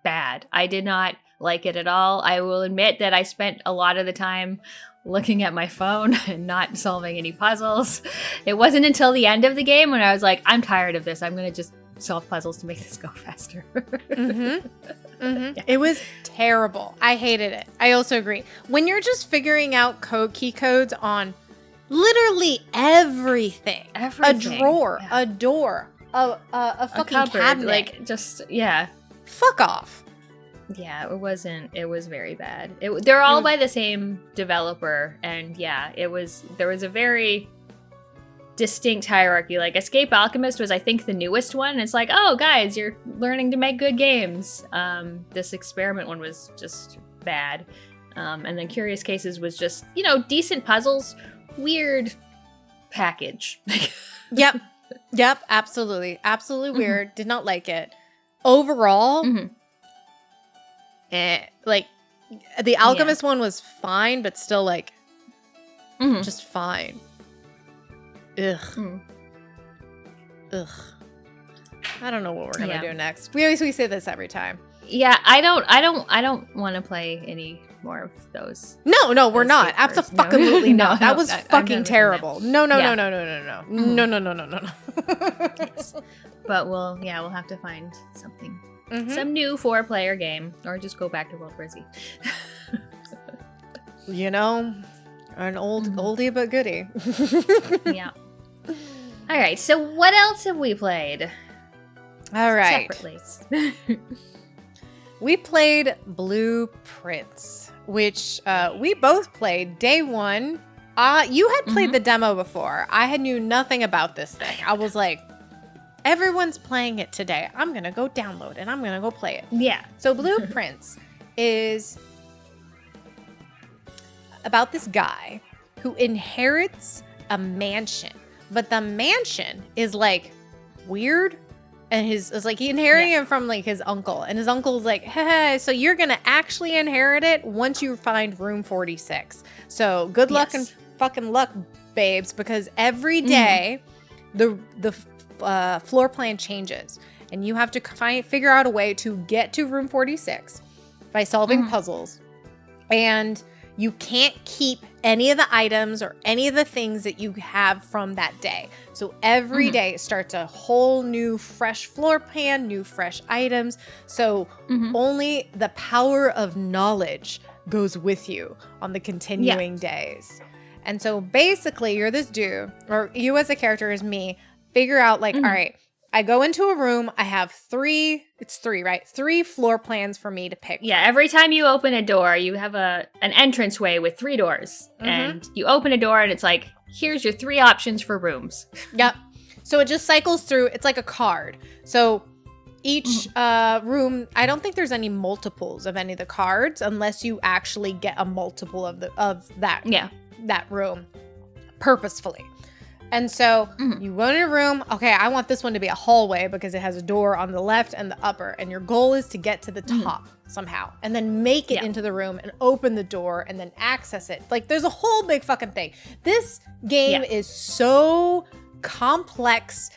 bad. I did not like it at all. I will admit that I spent a lot of the time looking at my phone and not solving any puzzles. It wasn't until the end of the game when I was like, I'm tired of this. I'm going to just solve puzzles to make this go faster. Yeah. It was terrible. I hated it. I also agree. When you're just figuring out key codes on literally everything. A drawer, a door, a fucking cupboard, cabinet. Like, just, yeah. Fuck off. Yeah, it was very bad. They're all by the same developer, and yeah, there was a very distinct hierarchy. Like, Escape Alchemist was, I think, the newest one, and it's like, oh, guys, you're learning to make good games. This Experiment one was just bad. And then Curious Cases was just, you know, decent puzzles, weird package. Yep, absolutely weird. Did not like it. Overall, like, the Alchemist one was fine, but still, like, just fine. Ugh. I don't know what we're gonna do next. We say this every time. Yeah, I don't want to play any more of those. No, we're not. Absolutely not. That was fucking terrible. No. Yes. But we'll have to find something. Some new 4-player game, or just go back to World War Z. You know, an oldie but goodie. Yeah. All right. So what else have we played? All right. Separately. We played Blueprints, which we both played day one. You had played the demo before. I knew nothing about this thing. I was like, everyone's playing it today. I'm going to go download and I'm going to go play it. Yeah. So Blueprints is about this guy who inherits a mansion. But the mansion is like weird. And it's like he inherited it from like his uncle. And his uncle's like, hey, so you're going to actually inherit it once you find room 46. So good luck and fucking luck, babes, because every day the floor plan changes. And you have to figure out a way to get to room 46 by solving puzzles. And you can't keep any of the items or any of the things that you have from that day. So every day it starts a whole new fresh floor plan, new fresh items. So only the power of knowledge goes with you on the continuing days. And so basically you're this dude, or you as a character is me, figure out like, all right, I go into a room, I have three, right? 3 floor plans for me to pick. Yeah, every time you open a door, you have an entranceway with 3 doors. And you open a door and it's like, here's your 3 options for rooms. Yep. So it just cycles through. It's like a card. So each room, I don't think there's any multiples of any of the cards unless you actually get a multiple of that room purposefully. And so you go in a room, okay, I want this one to be a hallway because it has a door on the left and the upper. And your goal is to get to the top somehow and then make it into the room and open the door and then access it. Like there's a whole big fucking thing. This game is so complex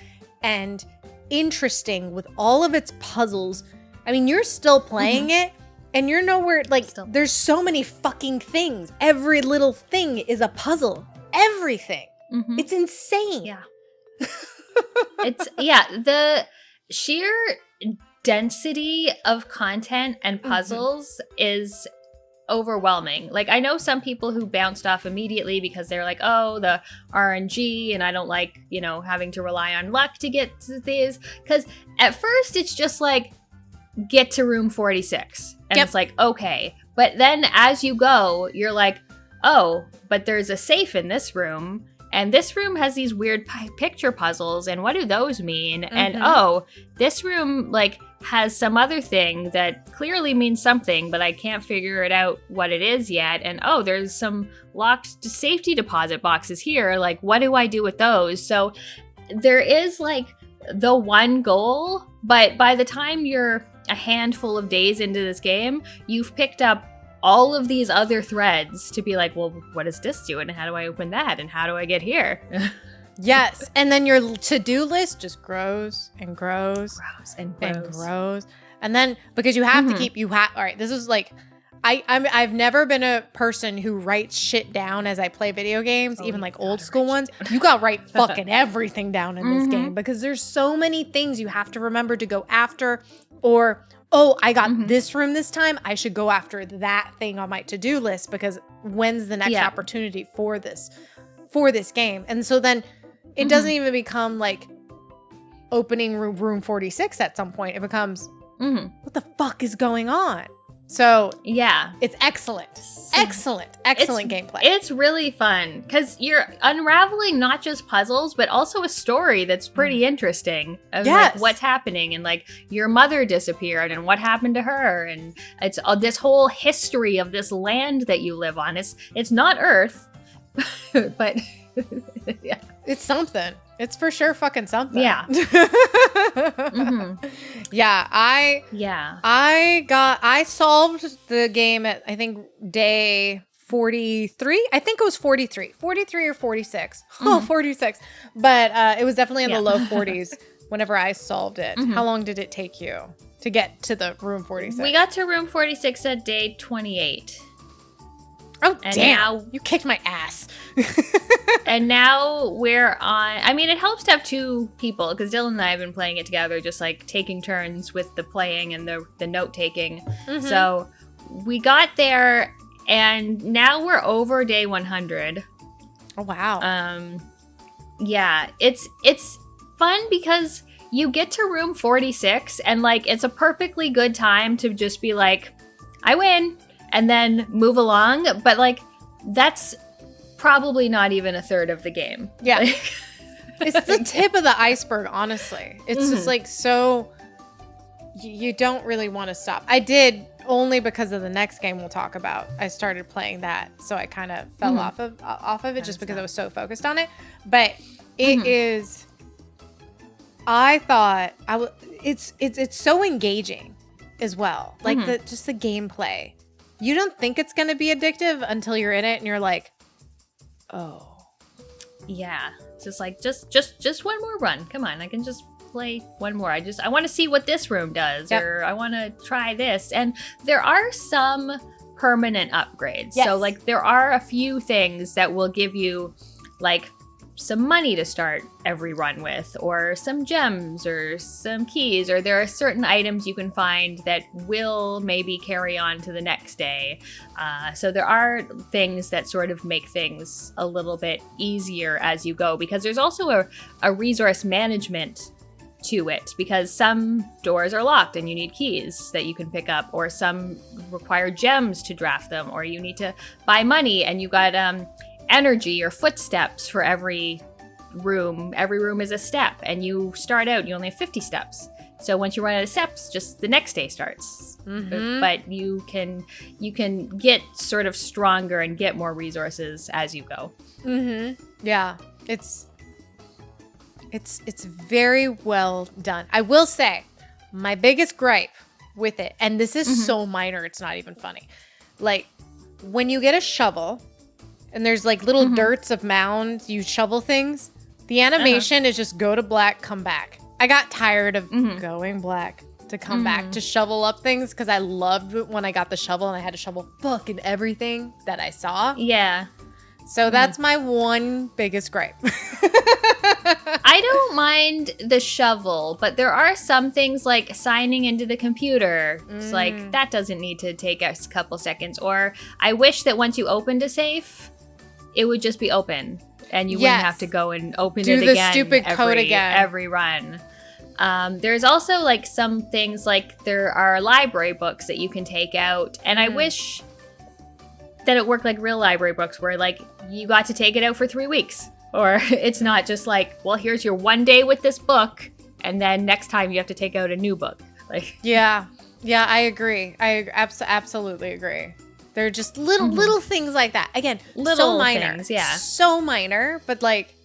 and interesting with all of its puzzles. I mean, you're still playing it and you're nowhere, like there's so many fucking things. Every little thing is a puzzle. Everything. It's insane. Yeah. The sheer density of content and puzzles is overwhelming. Like I know some people who bounced off immediately because they're like, oh, the RNG and I don't like, having to rely on luck to get to these. Because at first it's just like, get to room 46. And it's like, okay. But then as you go, you're like, oh, but there's a safe in this room. And this room has these weird picture puzzles, and what do those mean? And oh, this room has some other thing that clearly means something, but I can't figure it out what it is yet. And oh, there's some locked safety deposit boxes here. Like, what do I do with those? So there is the one goal, but by the time you're a handful of days into this game, you've picked up all of these other threads to be like, well, what does this do? And how do I open that? And how do I get here? Yes. And then your to-do list just grows and grows. And grows. And then because you have to keep, all right, this is I've never been a person who writes shit down as I play video games, even old school ones. You got to write fucking everything down in this game because there's so many things you have to remember to go after, or oh, I got this room this time. I should go after that thing on my to-do list because when's the next opportunity for this game? And so then it doesn't even become opening room 46 at some point. It becomes, what the fuck is going on? So yeah, it's excellent gameplay. It's really fun because you're unraveling not just puzzles, but also a story that's pretty interesting of what's happening, and your mother disappeared and what happened to her, and it's this whole history of this land that you live on. It's not Earth, but yeah, it's something. It's for sure fucking something. Yeah. Yeah, I solved the game at I think day 43. I think it was 43 or 46. Oh, 46. But it was definitely in the low 40s whenever I solved it. How long did it take you to get to the room 46? We got to room 46 at day 28. Oh, and damn. Now, you kicked my ass. And now we're on... I mean, it helps to have 2 people, because Dylan and I have been playing it together, just taking turns with the playing and the note-taking. So we got there, and now we're over day 100. Oh, wow. Yeah, it's fun because you get to room 46, and, it's a perfectly good time to just be I win! And then move along, but that's probably not even a third of the game. Yeah. It's the tip of the iceberg, honestly. It's just so you don't really want to stop. I did only because of the next game we'll talk about. I started playing that, so I kind of fell off of it just because I was so focused on it. But it is, I thought it's so engaging as well. Just the gameplay. You don't think it's going to be addictive until you're in it and you're like, oh. Yeah. Just one more run. Come on. I can just play one more. I want to see what this room does, or I want to try this. And there are some permanent upgrades. Yes. So like there are a few things that will give you like some money to start every run with, or some gems or some keys, or there are certain items you can find that will maybe carry on to the next day. So there are things that sort of make things a little bit easier as you go, because there's also a resource management to it, because some doors are locked and you need keys that you can pick up, or some require gems to draft them, or you need to buy money and you got energy or footsteps for every room. Every room is a step, and you start out, you only have 50 steps. So once you run out of steps, just the next day starts. But you can get sort of stronger and get more resources as you go. Yeah, it's very well done. I will say, my biggest gripe with it, and this is so minor, it's not even funny. Like, when you get a shovel, and there's like little dirts of mounds, you shovel things, the animation is just go to black, come back. I got tired of going black to come back to shovel up things, because I loved when I got the shovel and I had to shovel fucking everything that I saw. Yeah. So that's my one biggest gripe. I don't mind the shovel, but there are some things like signing into the computer. It's like, that doesn't need to take a couple seconds. Or I wish that once you opened a safe, it would just be open and you wouldn't have to go and open it again. Do the stupid code again. Every run. There's also like some things, like there are library books that you can take out. And I wish that it worked like real library books, where like you got to take it out for 3 weeks. Or it's not just like, well, here's your one day with this book, and then next time you have to take out a new book. Like, yeah, I agree. I absolutely agree. They're just little things like that. Again, so minor, things, yeah, so minor. But like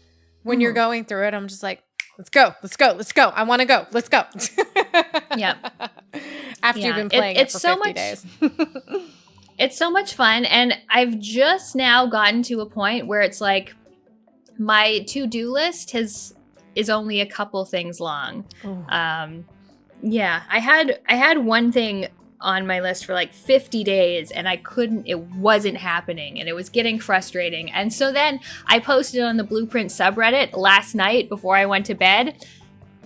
when you're going through it, I'm just like, let's go. I want to go. Let's go. Yeah. After you've been playing it for so 50 much, days. It's so much fun, and I've just now gotten to a point where it's like, my to-do list is only a couple things long. Yeah, I had one thing on my list for like 50 days and it wasn't happening, and it was getting frustrating. And so then I posted on the Blueprint subreddit last night before I went to bed.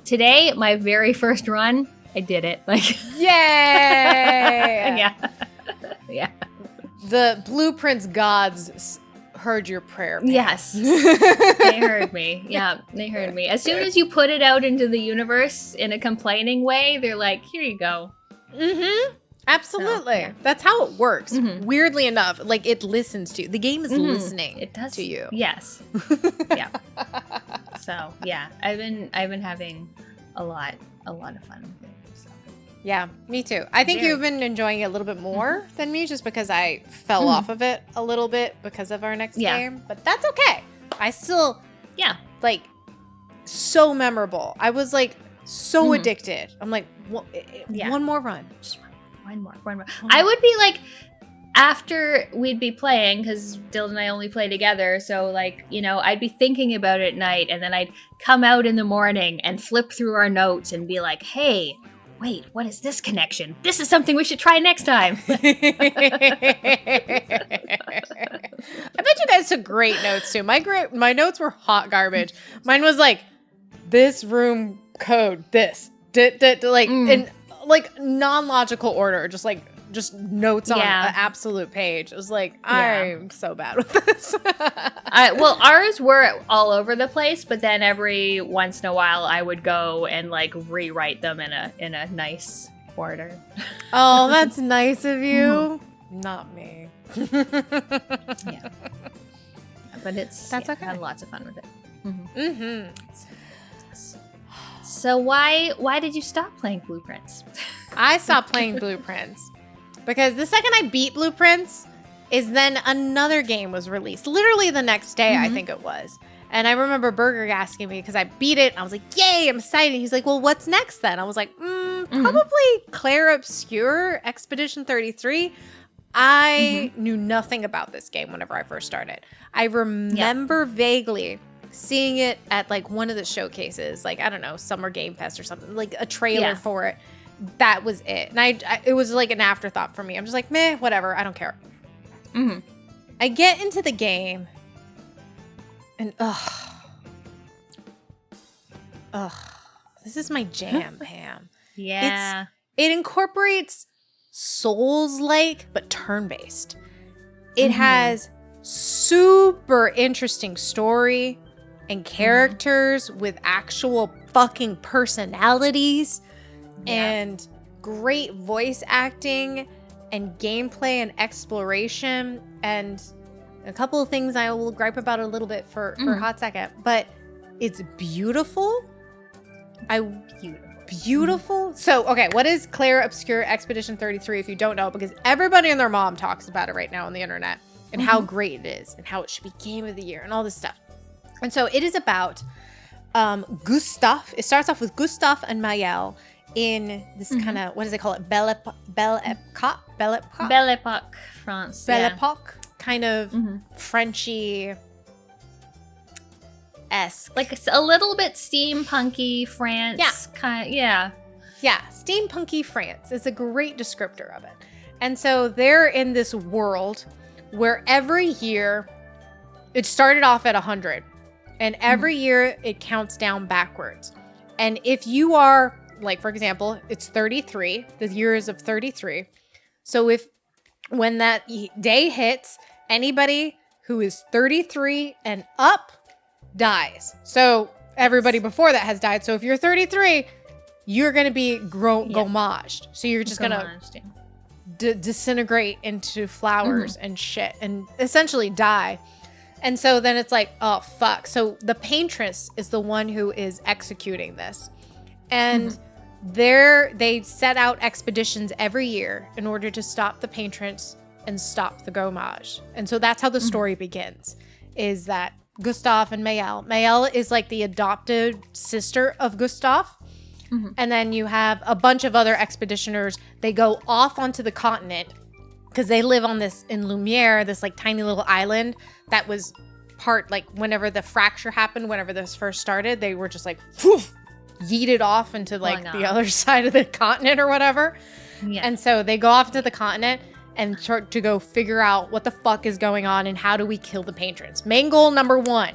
Today, my very first run, I did it. Like, yay! Yeah. The Blueprints gods heard your prayer. Pam. Yes. They heard me. Yeah, they heard me. As soon as you put it out into the universe in a complaining way, they're like, here you go. Absolutely. So, yeah. That's how it works. Weirdly enough, like it listens to you. The game is listening to you. Yes. Yeah. So yeah, I've been having a lot of fun with it. So. Yeah, me too. I think you've been enjoying it a little bit more than me, just because I fell off of it a little bit because of our next game. But that's okay. I still, like, so memorable. I was like so addicted. I'm like, one more run. Just one more. I would be like, after we'd be playing, because Dylan and I only play together, so like, you know, I'd be thinking about it at night, and then I'd come out in the morning and flip through our notes and be like, hey, wait, what is this connection? This is something we should try next time. I bet you guys took great notes too. My notes were hot garbage. Mine was like, this room code, this, in like non-logical order, just notes on an absolute page. It was like, I'm so bad with this. Well, ours were all over the place, but then every once in a while I would go and like rewrite them in a nice order. Oh, that's nice of you. Not me. Yeah. But that's okay. I had lots of fun with it. So why did you stop playing Blueprints? I stopped playing Blueprints because the second I beat Blueprints is then another game was released. Literally the next day, I think it was. And I remember Burger asking me because I beat it. I was like, yay, I'm excited. He's like, well, what's next then? I was like, probably Clair Obscur Expedition 33. I knew nothing about this game whenever I first started. I remember vaguely seeing it at like one of the showcases, like, I don't know, Summer Game Fest or something, like a trailer for it. that was it. And it was like an afterthought for me. I'm just like, meh, whatever. I don't care. Mm-hmm. I get into the game and this is my jam, Pam. Yeah. It incorporates Souls-like, but turn-based. It has super interesting story and characters with actual fucking personalities and great voice acting and gameplay and exploration and a couple of things I will gripe about a little bit for a hot second, but it's beautiful. Beautiful. So, okay, what is Clair Obscur Expedition 33 if you don't know? Because everybody and their mom talks about it right now on the internet and how great it is and how it should be game of the year and all this stuff. And so it is about Gustav. It starts off with Gustav and Mayel in this kind of, what does they call it? Belle Epoque, France. Belle Epoque, kind of Frenchy-esque. Like a little bit steampunky France. Yeah. Yeah, steampunky France is a great descriptor of it. And so they're in this world where every year, it started off at 100. And every year it counts down backwards. And if you are, like, for example, it's 33, the year is of 33. So when that day hits, anybody who is 33 and up dies. So everybody before that has died. So if you're 33, you're going to be gommaged. So you're just going to disintegrate into flowers and shit and essentially die. And so then it's like, oh, fuck. So the paintress is the one who is executing this. And they set out expeditions every year in order to stop the paintress and stop the gommage. And so that's how the story begins, is that Gustav and Mayel. Mayel is like the adopted sister of Gustav. And then you have a bunch of other expeditioners. They go off onto the continent because they live on this, in Lumiere, this like tiny little island that was part, like whenever the fracture happened, whenever this first started, they were just like, whoof, yeeted off into like the other side of the continent or whatever. Yeah. And so they go off to the continent and start to go figure out what the fuck is going on and how do we kill the paintress. Main goal number 1,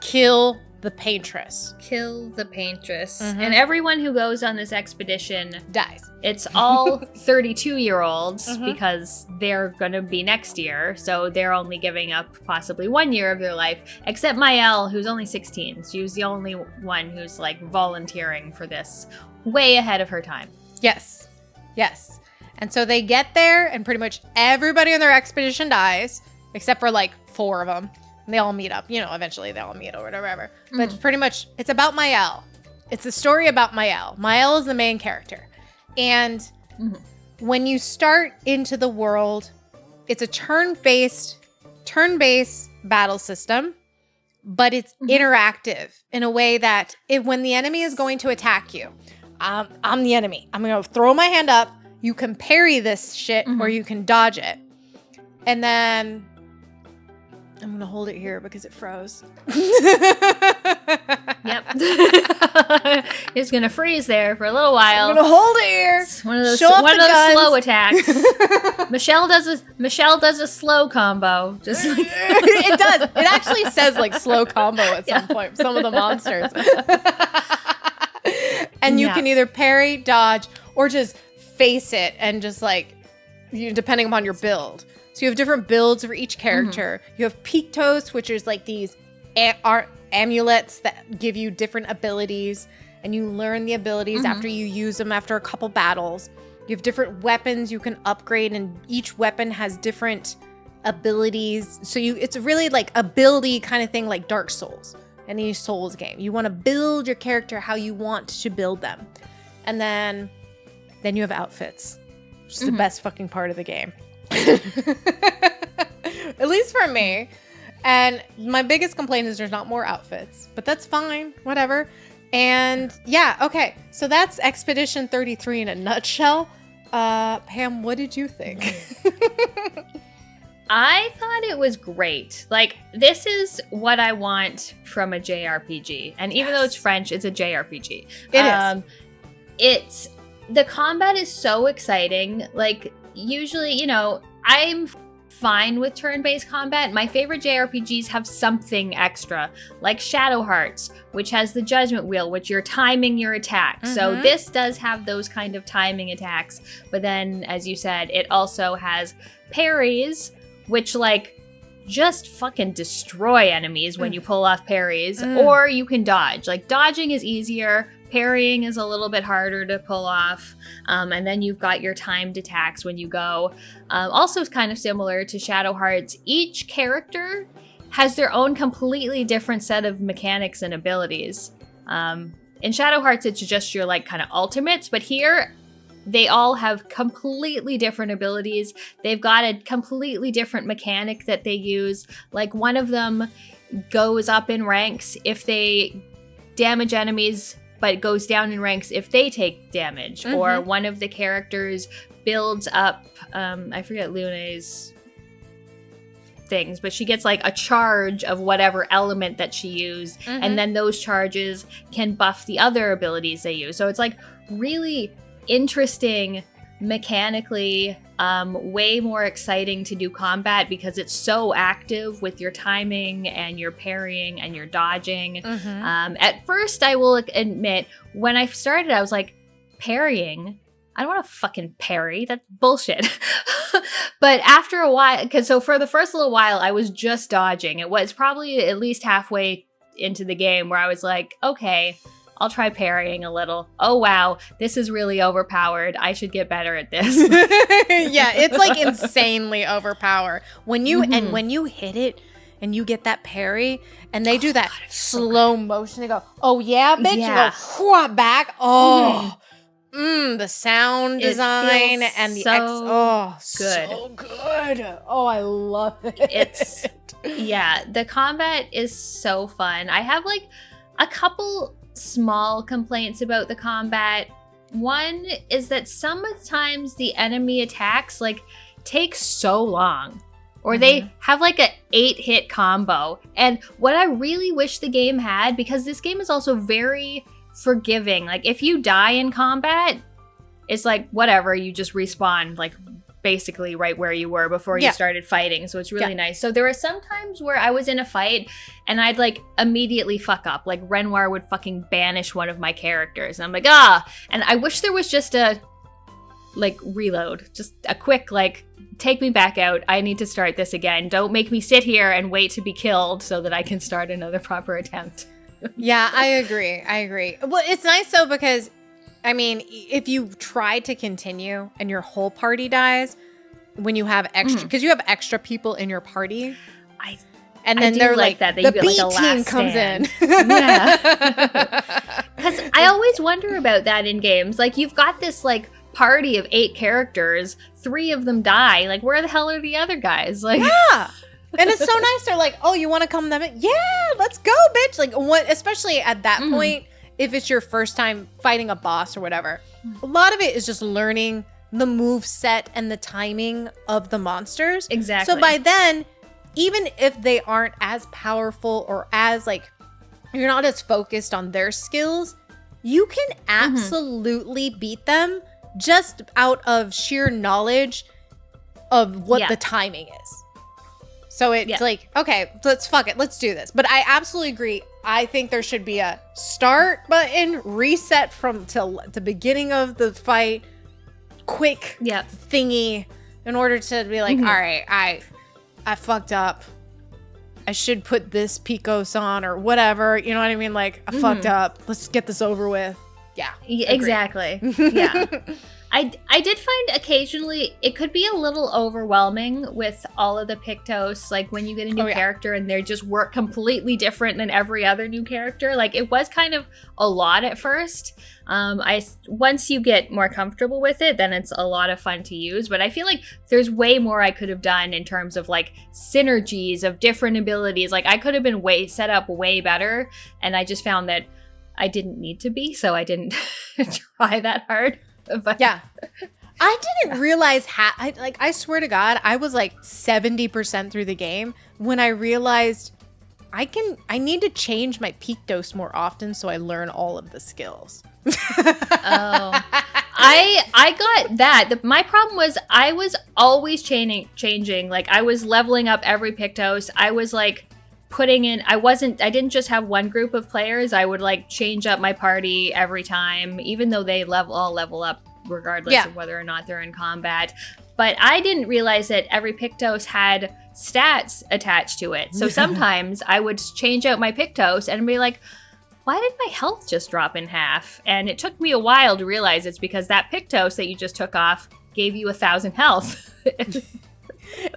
kill the paintress. Kill the paintress. And everyone who goes on this expedition dies. It's all 32-year-olds because they're going to be next year. So they're only giving up possibly 1 year of their life, except Mayel, who's only 16. She was the only one who's like volunteering for this way ahead of her time. Yes. And so they get there and pretty much everybody on their expedition dies, except for like 4 of them. And they all meet up, eventually they all meet or whatever. But pretty much it's about Mayel. It's a story about Mayel. Mayel is the main character. And when you start into the world, it's a turn-based battle system, but it's interactive in a way that when the enemy is going to attack you, I'm the enemy. I'm going to throw my hand up. You can parry this shit or you can dodge it. And then I'm going to hold it here because it froze. Yep. It's going to freeze there for a little while. I'm going to hold it here. It's one of those slow attacks. Michelle does a slow combo. Just like it does. It actually says like slow combo at some point. Some of the monsters. And you can either parry, dodge, or just face it and just like, depending upon your build. So you have different builds for each character. You have Pictos, which is like these amulets that give you different abilities. And you learn the abilities after you use them after a couple battles. You have different weapons you can upgrade. And each weapon has different abilities. So it's really like a buildy kind of thing like Dark Souls. Any Souls game. You want to build your character how you want to build them. And then you have outfits, which is the best fucking part of the game. At least for me. And my biggest complaint is there's not more outfits, but that's fine, whatever. And okay, so that's Expedition 33 in a nutshell. Pam, what did you think? I thought it was great. Like, this is what I want from a JRPG. And even though it's French, it's a JRPG. It is. the combat is so exciting. Like, usually, you know, I'm fine with turn-based combat. My favorite JRPGs have something extra, like Shadow Hearts, which has the Judgment Wheel, which you're timing your attack. So this does have those kind of timing attacks. But then, as you said, it also has parries, which, like, just fucking destroy enemies when you pull off parries. Or you can dodge. Like, dodging is easier. Parrying is a little bit harder to pull off. And then you've got your timed attacks when you go. Also kind of similar to Shadow Hearts, each character has their own completely different set of mechanics and abilities. In Shadow Hearts, it's just your, like, kind of ultimates. But here, they all have completely different abilities. They've got a completely different mechanic that they use. Like, one of them goes up in ranks if they damage enemies, but goes down in ranks if they take damage. Or one of the characters builds up, I forget Lune's things, but she gets, like, a charge of whatever element that she used, and then those charges can buff the other abilities they use. So it's, like, really interesting mechanically, way more exciting to do combat because it's so active with your timing and your parrying and your dodging. At first, I will admit, when I started, I was like, parrying? I don't want to fucking parry. That's bullshit. But after a while, so for the first little while, I was just dodging. It was probably at least halfway into the game where I was like, okay, I'll try parrying a little. Oh, wow. This is really overpowered. I should get better at this. Yeah, it's, like, insanely overpowered. When you and when you hit it and you get that parry and they do that slow motion, they go, oh, yeah, bitch. Yeah. You go back. Oh, the sound design and the good. so good. Oh, I love it. Yeah, the combat is so fun. I have, like, a couple small complaints about the combat. One is that sometimes the enemy attacks, like, take so long, or they have, like, a 8-hit combo. And what I really wish the game had, because this game is also very forgiving, like, if you die in combat, it's like, whatever, you just respawn, like, basically right where you were before you started fighting. So it's really nice. So there were some times where I was in a fight and I'd, like, immediately fuck up. Like, Renoir would fucking banish one of my characters. And I'm like, and I wish there was just a, like, reload. Just a quick, like, take me back out. I need to start this again. Don't make me sit here and wait to be killed so that I can start another proper attempt. Yeah, I agree. Well, it's nice though, because I mean, if you try to continue and your whole party dies, when you have extra, because you have extra people in your party, and then they're like that the B team comes in. Yeah, because I always wonder about that in games. Like, you've got this, like, party of 8 characters, 3 of them die. Like, where the hell are the other guys? Like, yeah. And it's so nice. They're like, oh, you want to come them in? Yeah, let's go, bitch. Like, what? Especially at that point, if it's your first time fighting a boss or whatever, a lot of it is just learning the move set and the timing of the monsters. Exactly. So by then, even if they aren't as powerful or as, like, you're not as focused on their skills, you can absolutely beat them just out of sheer knowledge of what the timing is. So it's like, okay, let's do this. But I absolutely agree. I think there should be a start button, reset from till the beginning of the fight, quick thingy, in order to be like, all right, I fucked up. I should put this Picos on or whatever. You know what I mean? Like, I fucked up. Let's get this over with. Yeah. Exactly. Yeah. I did find occasionally it could be a little overwhelming with all of the Pictos, like when you get a new character and they just work completely different than every other new character. Like, it was kind of a lot at first. Once you get more comfortable with it, then it's a lot of fun to use. But I feel like there's way more I could have done in terms of, like, synergies of different abilities. Like, I could have been set up way better, and I just found that I didn't need to be, so I didn't try that hard. But yeah, I didn't realize I swear to God, I was like 70% through the game when I realized I need to change my peak dose more often so I learn all of the skills. Oh, I got that. My problem was I was always changing. Like I was leveling up every Pictos. I was like putting in. I didn't just have one group of players. I would like change up my party every time, even though they all level up regardless of whether or not they're in combat. But I didn't realize that every Pictos had stats attached to it. So sometimes I would change out my Pictos and be like, why did my health just drop in half? And it took me a while to realize it's because that Pictos that you just took off gave you 1,000 health.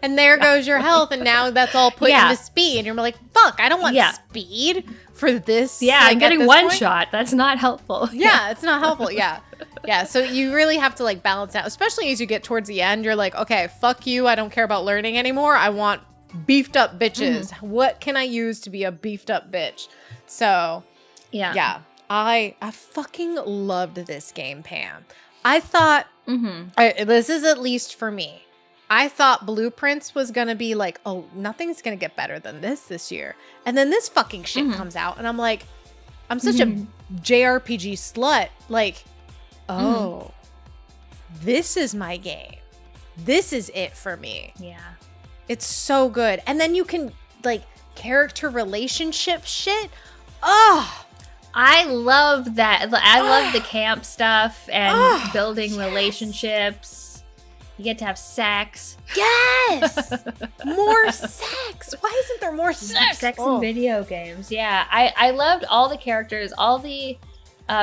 And there goes your health, and now that's all put into speed. And you're like, fuck, I don't want speed for this. Yeah, like, I'm getting one shot. That's not helpful. Yeah, it's not helpful. Yeah. Yeah, so you really have to like balance out, especially as you get towards the end. You're like, okay, fuck you. I don't care about learning anymore. I want beefed up bitches. What can I use to be a beefed up bitch? So, yeah. I fucking loved this game, Pam. I thought, this is at least for me. I thought Blueprints was going to be like, oh, nothing's going to get better than this year. And then this fucking shit comes out. And I'm like, I'm such a JRPG slut. Like, oh, this is my game. This is it for me. Yeah. It's so good. And then you can, like, character relationship shit. Oh, I love that. I love the camp stuff and building relationships. You get to have sex. Yes! More sex. Why isn't there more sex? Sex in video games. Yeah. I loved all the characters. All the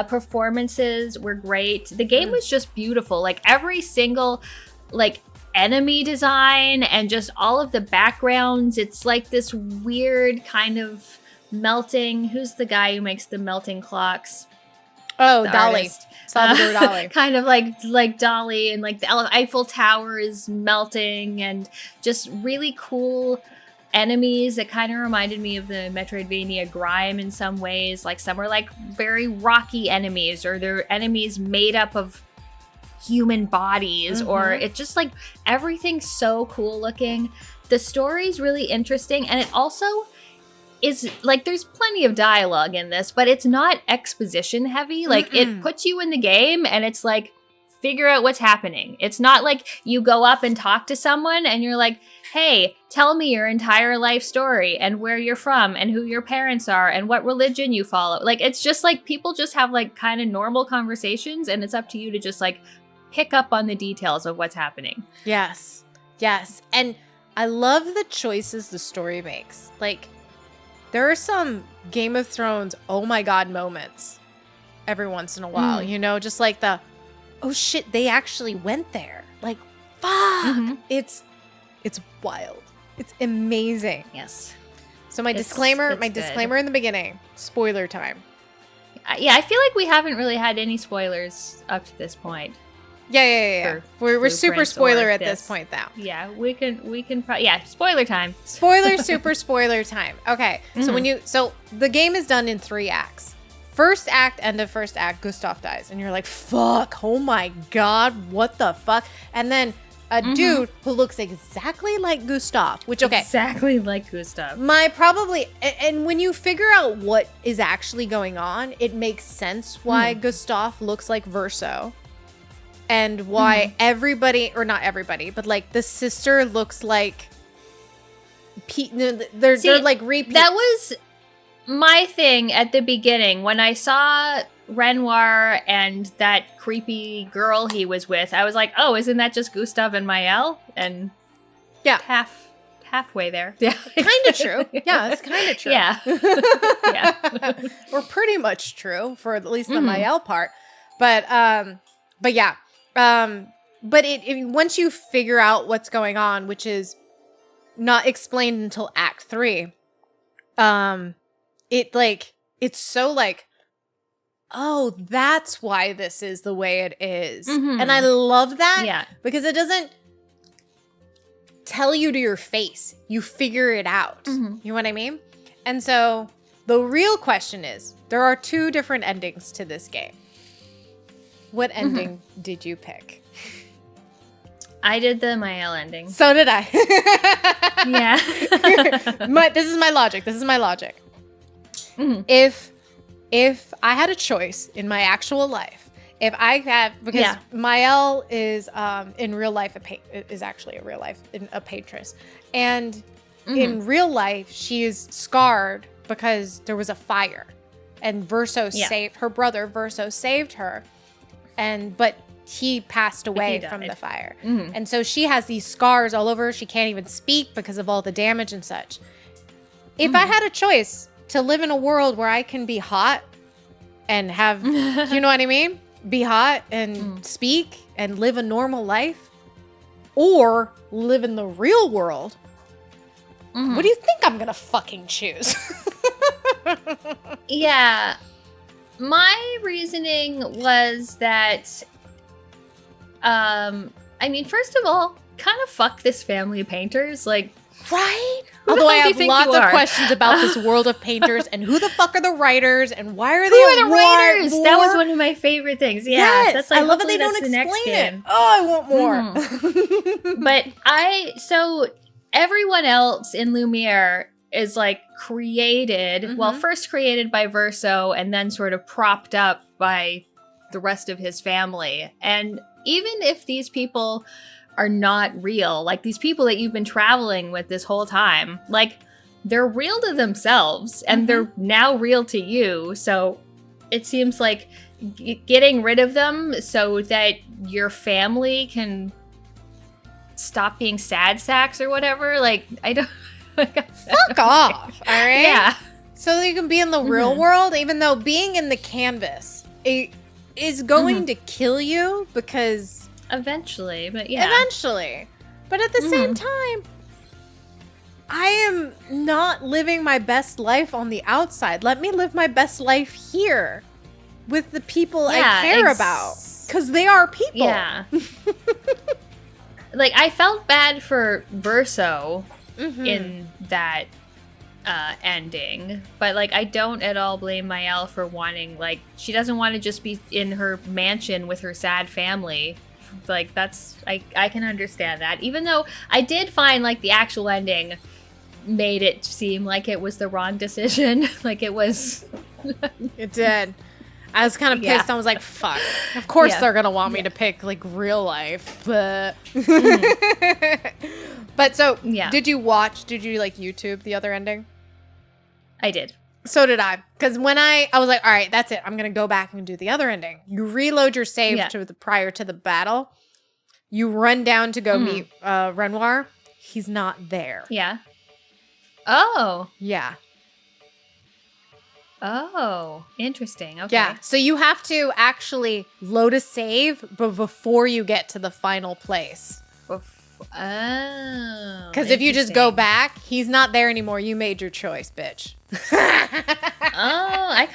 performances were great. The game was just beautiful. Like every single like enemy design and just all of the backgrounds. It's like this weird kind of melting. Who's the guy who makes the melting clocks? Oh, Dolly. Salvador Dali. Kind of like Dali, and like the Eiffel Tower is melting, and just really cool enemies that kind of reminded me of the Metroidvania Grime in some ways. Like some are like very rocky enemies, or they're enemies made up of human bodies, or it's just like everything's so cool looking. The story's really interesting, and it also is like there's plenty of dialogue in this, but it's not exposition heavy. Like it puts you in the game and it's like figure out what's happening. It's not like you go up and talk to someone and you're like, hey, tell me your entire life story and where you're from and who your parents are and what religion you follow. Like it's just like people just have like kind of normal conversations, and it's up to you to just like pick up on the details of what's happening. Yes. And I love the choices the story makes. Like there are some Game of Thrones, oh my God moments every once in a while, you know, just like the, oh shit, they actually went there. Like, fuck. It's wild. It's amazing. Yes. So my disclaimer in the beginning, spoiler time. Yeah, I feel like we haven't really had any spoilers up to this point. Yeah. We're super spoiler at this point, though. Yeah, we can. Spoiler time. Super spoiler time. Okay, so the game is done in 3 acts. First act, end of first act, Gustav dies, and you're like, fuck, oh my God, what the fuck? And then a dude who looks exactly like Gustav, which exactly like Gustav. And when you figure out what is actually going on, it makes sense why Gustav looks like Verso. And why everybody, or not everybody, but like the sister looks like they're like repeat. That was my thing at the beginning when I saw Renoir and that creepy girl he was with. I was like, oh, isn't that just Gustav and Maëlle? And halfway there. Yeah, kind of true. Yeah, it's kind of true. Yeah, or pretty much true for at least the Maëlle part. But yeah. But it once you figure out what's going on, which is not explained until Act 3, it's so like, oh, that's why this is the way it is. And I love that because it doesn't tell you to your face. You figure it out. You know what I mean? And so the real question is, there are 2 different endings to this game. What ending did you pick? I did the Maëlle ending. So did I. Yeah. This is my logic. If I had a choice in my actual life, if I have, because Mael is in real life is actually a patroness, and in real life she is scarred because there was a fire, and her brother Verso saved her, but he passed away from the fire, and so she has these scars all over. She can't even speak because of all the damage and such. If I had a choice to live in a world where I can be hot and have, you know what I mean? Be hot and speak and live a normal life, or live in the real world, what do you think I'm gonna fucking choose? Yeah. My reasoning was that, I mean, first of all, kind of fuck this family of painters, like, right? Although I have lots of questions about this world of painters and who the fuck are the writers and why are they the writers? That was one of my favorite things. Yeah, yes, that's like, I love that they don't explain it. Oh, I want more. But so everyone else in Lumiere is like created, first created by Verso and then sort of propped up by the rest of his family. And even if these people are not real, like these people that you've been traveling with this whole time, like they're real to themselves and they're now real to you. So it seems like getting rid of them so that your family can stop being sad sacks or whatever. Like, I don't. Fuck off. All right. Yeah. So that you can be in the real world, even though being in the canvas is going to kill you because. Eventually, but yeah. Eventually. But at the same time, I am not living my best life on the outside. Let me live my best life here with the people I care about. Because they are people. Yeah. Like, I felt bad for Verso in that ending. But, like, I don't at all blame Mael for wanting, like, she doesn't want to just be in her mansion with her sad family. Like, that's, I can understand that. Even though I did find, like, the actual ending made it seem like it was the wrong decision. Like, it was. It did. I was kind of pissed. I was like, fuck. Of course they're going to want me to pick, like, real life. But. But so, did you, like, YouTube the other ending? I did. So did I. Because when I was like, all right, that's it. I'm going to go back and do the other ending. You reload your save prior to the battle. You run down to go meet Renoir. He's not there. Yeah. Oh. Yeah. Oh, interesting. Okay. Yeah. So you have to actually load a save before you get to the final place. Oh. Because if you just go back, he's not there anymore. You made your choice, bitch. I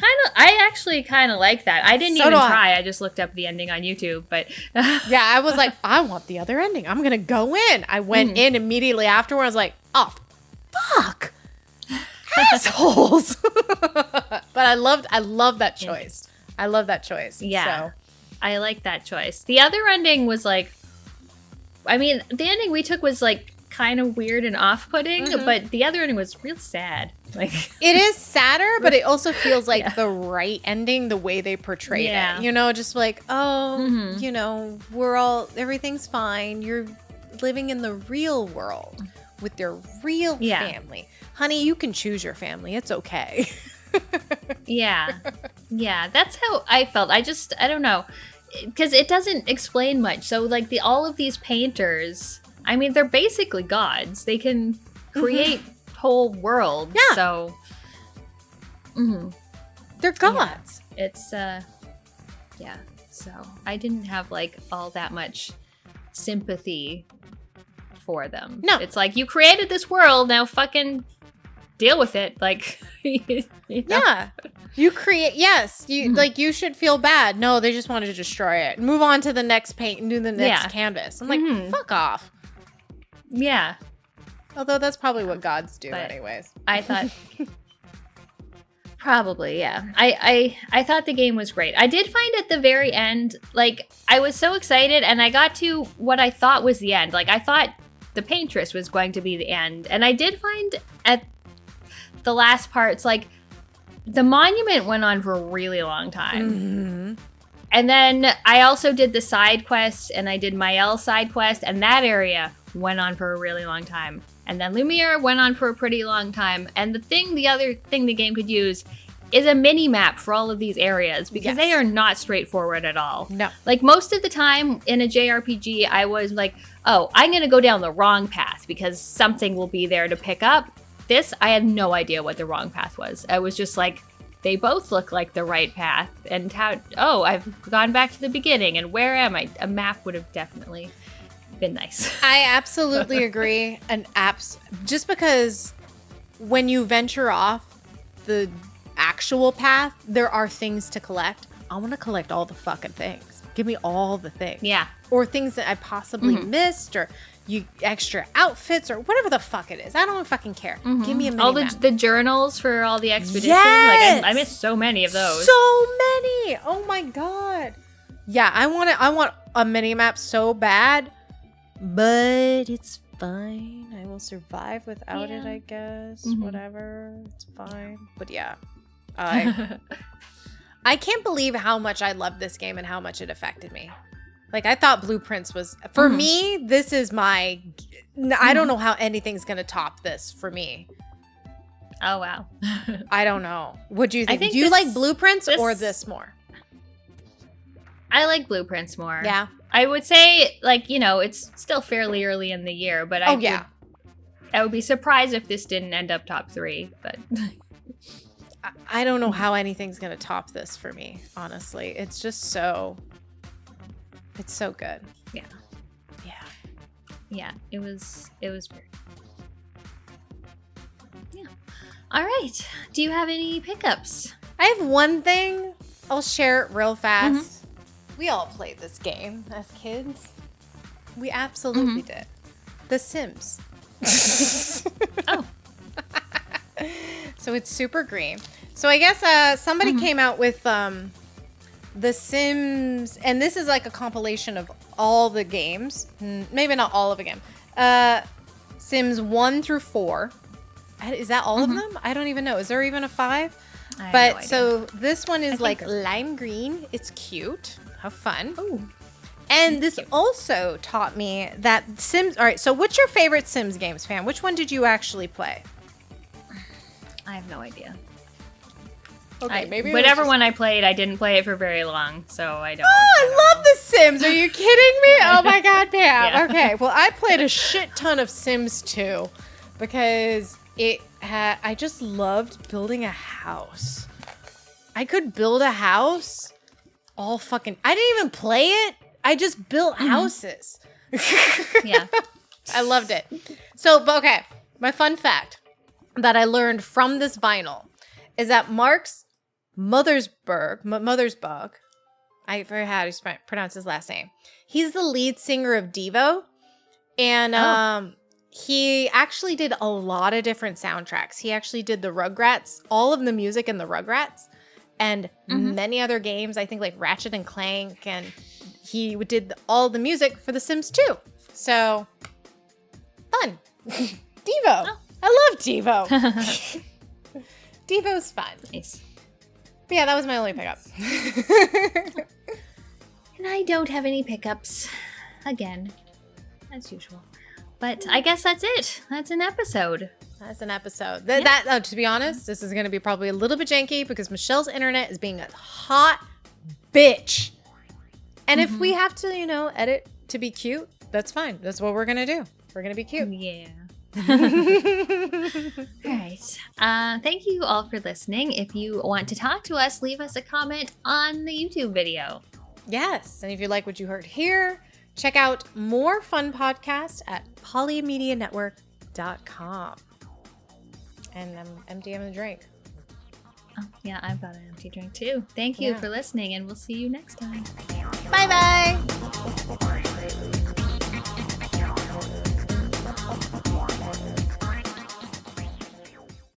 actually kind of like that. I didn't even try. I just looked up the ending on YouTube, but yeah, I was like, I want the other ending. I'm gonna go in. I went in immediately afterwards. I was like, oh, fuck, assholes. But I love that choice. I love that choice. Yeah, so. I like that choice. The other ending was like, I mean, the ending we took was like kind of weird and off-putting, but the other ending was real sad. Like, it is sadder, but it also feels like the right ending, the way they portrayed it. You know, just like, oh, you know, everything's fine. You're living in the real world with your real family. Honey, you can choose your family. It's okay. Yeah, that's how I felt. I don't know. Because it doesn't explain much. So, like, all of these painters, I mean, they're basically gods. They can create whole worlds. Yeah. So, they're gods. Yeah. It's, So, I didn't have, like, all that much sympathy for them. No. It's like, you created this world, now fucking deal with it. Like, you know? Yeah. You create, like, you should feel bad. No, they just wanted to destroy it. Move on to the next paint and do the next canvas. I'm like, fuck off. Yeah. Although that's probably what gods do anyways. I thought, probably, yeah. I thought the game was great. I did find at the very end, like, I was so excited and I got to what I thought was the end. Like, I thought the paintress was going to be the end. And I did find at the last parts, like, the monument went on for a really long time. And then I also did the side quest, and I did Mael side quest, and that area went on for a really long time. And then Lumiere went on for a pretty long time. And the other thing the game could use is a mini map for all of these areas, because they are not straightforward at all. No. Like, most of the time in a JRPG, I was like, oh, I'm going to go down the wrong path because something will be there to pick up. This, I had no idea what the wrong path was. I was just like, they both look like the right path. And I've gone back to the beginning, and where am I? A map would have definitely been nice. I absolutely agree. Just because when you venture off the actual path, there are things to collect. I want to collect all the fucking things. Give me all the things. Yeah. Or things that I possibly missed, or extra outfits, or whatever the fuck it is. I don't fucking care. Give me a mini all map. the journals for all the expeditions. Yes! Like, I missed so many of those. So many. Oh my god. Yeah, I want a mini map so bad, but it's fine. I will survive without it, I guess. Whatever. It's fine. But yeah. I can't believe how much I loved this game and how much it affected me. Like, I thought Blueprints was, for me, this is my, I don't know how anything's going to top this for me. Oh, wow. I don't know. What do you think? Do you like Blueprints or this more? I like Blueprints more. Yeah. I would say, like, it's still fairly early in the year, but I would be surprised if this didn't end up top 3, but... I don't know how anything's going to top this for me, honestly. It's just it's so good. Yeah. Yeah. Yeah, it was weird. Yeah. All right. Do you have any pickups? I have one thing. I'll share it real fast. We all played this game as kids. We absolutely did. The Sims. Oh. So it's super green. So I guess somebody came out with The Sims, and this is like a compilation of all the games. Maybe not all of the game. Sims 1 through 4. Is that all of them? I don't even know. Is there even a 5? I have But no idea. so this one is like lime green. It's cute. How fun. Oh. And this also taught me that Sims... All right, so what's your favorite Sims games, fam? Which one did you actually play? I have no idea. Okay, maybe whatever one I played, I didn't play it for very long, so I don't. Oh, I love The Sims. Are you kidding me? Oh my god, Pam. Yeah. Okay, well, I played a shit ton of Sims 2 because I just loved building a house. I could build a house I didn't even play it. I just built houses. Yeah. I loved it. So, but okay, my fun fact that I learned from this vinyl is that Mark's Mothersburg, I forget how to pronounce his last name. He's the lead singer of Devo, and he actually did a lot of different soundtracks. He actually did the Rugrats, all of the music in the Rugrats, and many other games. I think like Ratchet and Clank, and he did all the music for The Sims 2. So, fun. Devo. Oh. I love Devo. Devo's fun. Nice. But yeah, that was my only pickup. And I don't have any pickups. Again, as usual. But I guess that's it. That's an episode. That's an episode. To be honest, this is going to be probably a little bit janky because Michelle's internet is being a hot bitch. And if we have to, edit to be cute, that's fine. That's what we're going to do. We're going to be cute. Yeah. All right. Thank you all for listening. If you want to talk to us, leave us a comment on the YouTube video. Yes. And if you like what you heard here, check out more fun podcasts at polymedianetwork.com. And I'm empty of a drink. Oh, yeah, I've got an empty drink too. Thank you for listening, and we'll see you next time. Bye-bye.